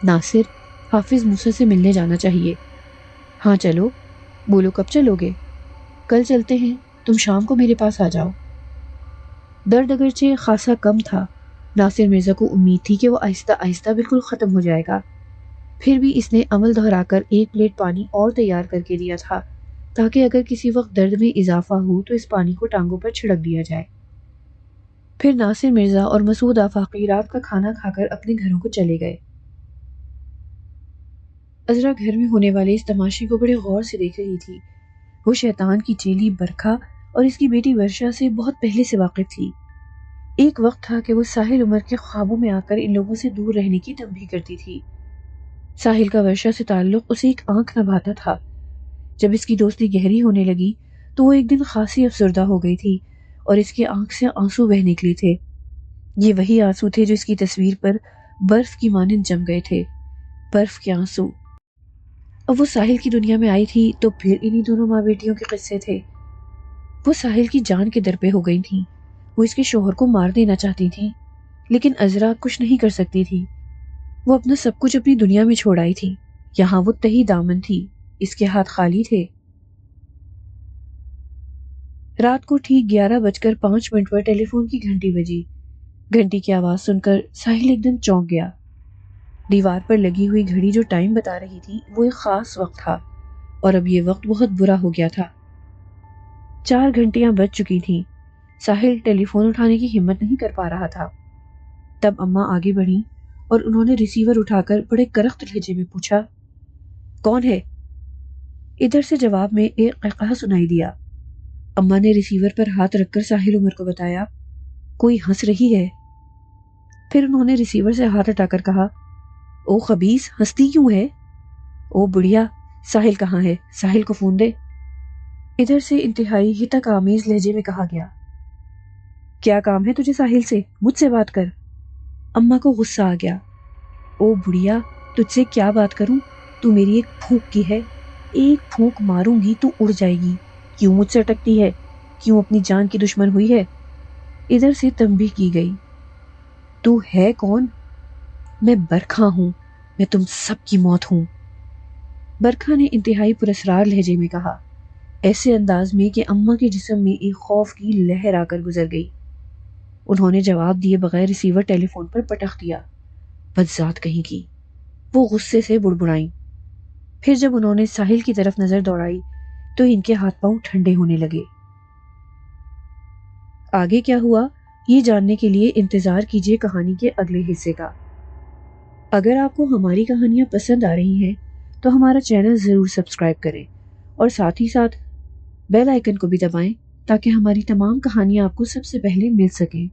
ناصر، حافظ موسیٰ سے ملنے جانا چاہیے۔ ہاں چلو، بولو کب چلو گے؟ کل چلتے ہیں، تم شام کو میرے پاس آ جاؤ۔ درد اگرچہ خاصا کم تھا، ناصر مرزا کو امید تھی کہ وہ آہستہ آہستہ بالکل ختم ہو جائے گا۔ پھر بھی اس نے عمل دہرا کر ایک پلیٹ پانی اور تیار کر کے دیا تھا، تاکہ اگر کسی وقت درد میں اضافہ ہو تو اس پانی کو ٹانگوں پر چھڑک دیا جائے۔ پھر ناصر مرزا اور مسعود آفاقی رات کا کھانا کھا کر اپنے گھروں کو چلے گئے۔ عذرا گھر میں ہونے والے اس تماشے کو بڑے غور سے دیکھ رہی تھی۔ وہ شیطان کی چیلی برکھا اور اس کی بیٹی ورشا سے بہت پہلے سے واقف تھی۔ ایک وقت تھا کہ وہ ساحل عمر کے خوابوں میں آ کر ان لوگوں سے دور رہنے کی تنبیہ کرتی تھی۔ ساحل کا ورشا سے تعلق اسے ایک آنکھ نہ بھاتا تھا۔ جب اس کی دوستی گہری ہونے لگی تو وہ ایک دن خاصی افسردہ ہو گئی تھی اور اس کی آنکھ سے آنسو بہہ نکلی تھے۔ یہ وہی آنسو تھے جو اس کی تصویر پر برف کی مانند جم گئے تھے، برف کے آنسو۔ اب وہ ساحل کی دنیا میں آئی تھی تو پھر انہی دونوں ماں بیٹیوں کے قصے تھے۔ وہ ساحل کی جان کے در پہ ہو گئی تھیں، وہ اس کے شوہر کو مار دینا چاہتی تھیں، لیکن عذرا کچھ نہیں کر سکتی تھی۔ وہ اپنا سب کچھ اپنی دنیا میں چھوڑ آئی تھی، یہاں وہ تہی دامن تھی، اس کے ہاتھ خالی تھے۔ رات کو ٹھیک 11:05 پر ٹیلی فون کی گھنٹی بجی۔ گھنٹی کی آواز سن کر ساحل ایک دم چونک گیا۔ دیوار پر لگی ہوئی گھڑی جو ٹائم بتا رہی تھی وہ ایک خاص وقت تھا، اور اب یہ وقت بہت برا ہو گیا تھا۔ 4 گھنٹیاں بج چکی تھیں۔ ساحل ٹیلی فون اٹھانے کی ہمت نہیں کر پا رہا تھا۔ تب اماں آگے بڑھیں اور انہوں نے ریسیور اٹھا کر بڑے کرخت لہجے میں پوچھا، کون ہے؟ ادھر سے جواب میں ایک قہقہہ سنائی دیا۔ اماں نے ریسیور پر ہاتھ رکھ کر ساحل عمر کو بتایا، کوئی ہنس رہی ہے۔ پھر انہوں نے ریسیور سے ہاتھ ہٹا کر کہا، او خبیث، ہنستی کیوں ہے؟ او بڑھیا، ساحل کہاں ہے؟ ساحل کو فون دے۔ ادھر سے انتہائی ہتک آمیز لہجے میں کہا گیا، کیا کام ہے تجھے ساحل سے؟ مجھ سے بات کر۔ اماں کو غصہ آ گیا، او بڑھیا، تجھ سے کیا بات کروں؟ تو میری ایک پھونک کی ہے، ایک پھونک ماروں گی تو اڑ جائے گی۔ کیوں مجھ سے اٹکتی ہے؟ کیوں اپنی جان کی دشمن ہوئی ہے؟ ادھر سے تنبیہ کی گئی، تو ہے کون؟ میں برکھا ہوں، میں تم سب کی موت ہوں۔ برکھا نے انتہائی پراسرار لہجے میں کہا، ایسے انداز میں کہ اماں کے جسم میں ایک خوف کی لہر آ کر گزر گئی۔ انہوں نے جواب دیے بغیر ریسیور ٹیلی فون پر پٹخ دیا۔ بدذات کہیں کی، وہ غصے سے بڑبڑائیں۔ پھر جب انہوں نے ساحل کی طرف نظر دوڑائی تو ان کے ہاتھ پاؤں ٹھنڈے ہونے لگے۔ آگے کیا ہوا یہ جاننے کے لیے انتظار کیجیے کہانی کے اگلے حصے کا۔ اگر آپ کو ہماری کہانیاں پسند آ رہی ہیں تو ہمارا چینل ضرور سبسکرائب کریں اور ساتھ ہی ساتھ بیل آئیکن کو بھی دبائیں تاکہ ہماری تمام کہانیاں آپ کو سب سے پہلے مل سکیں۔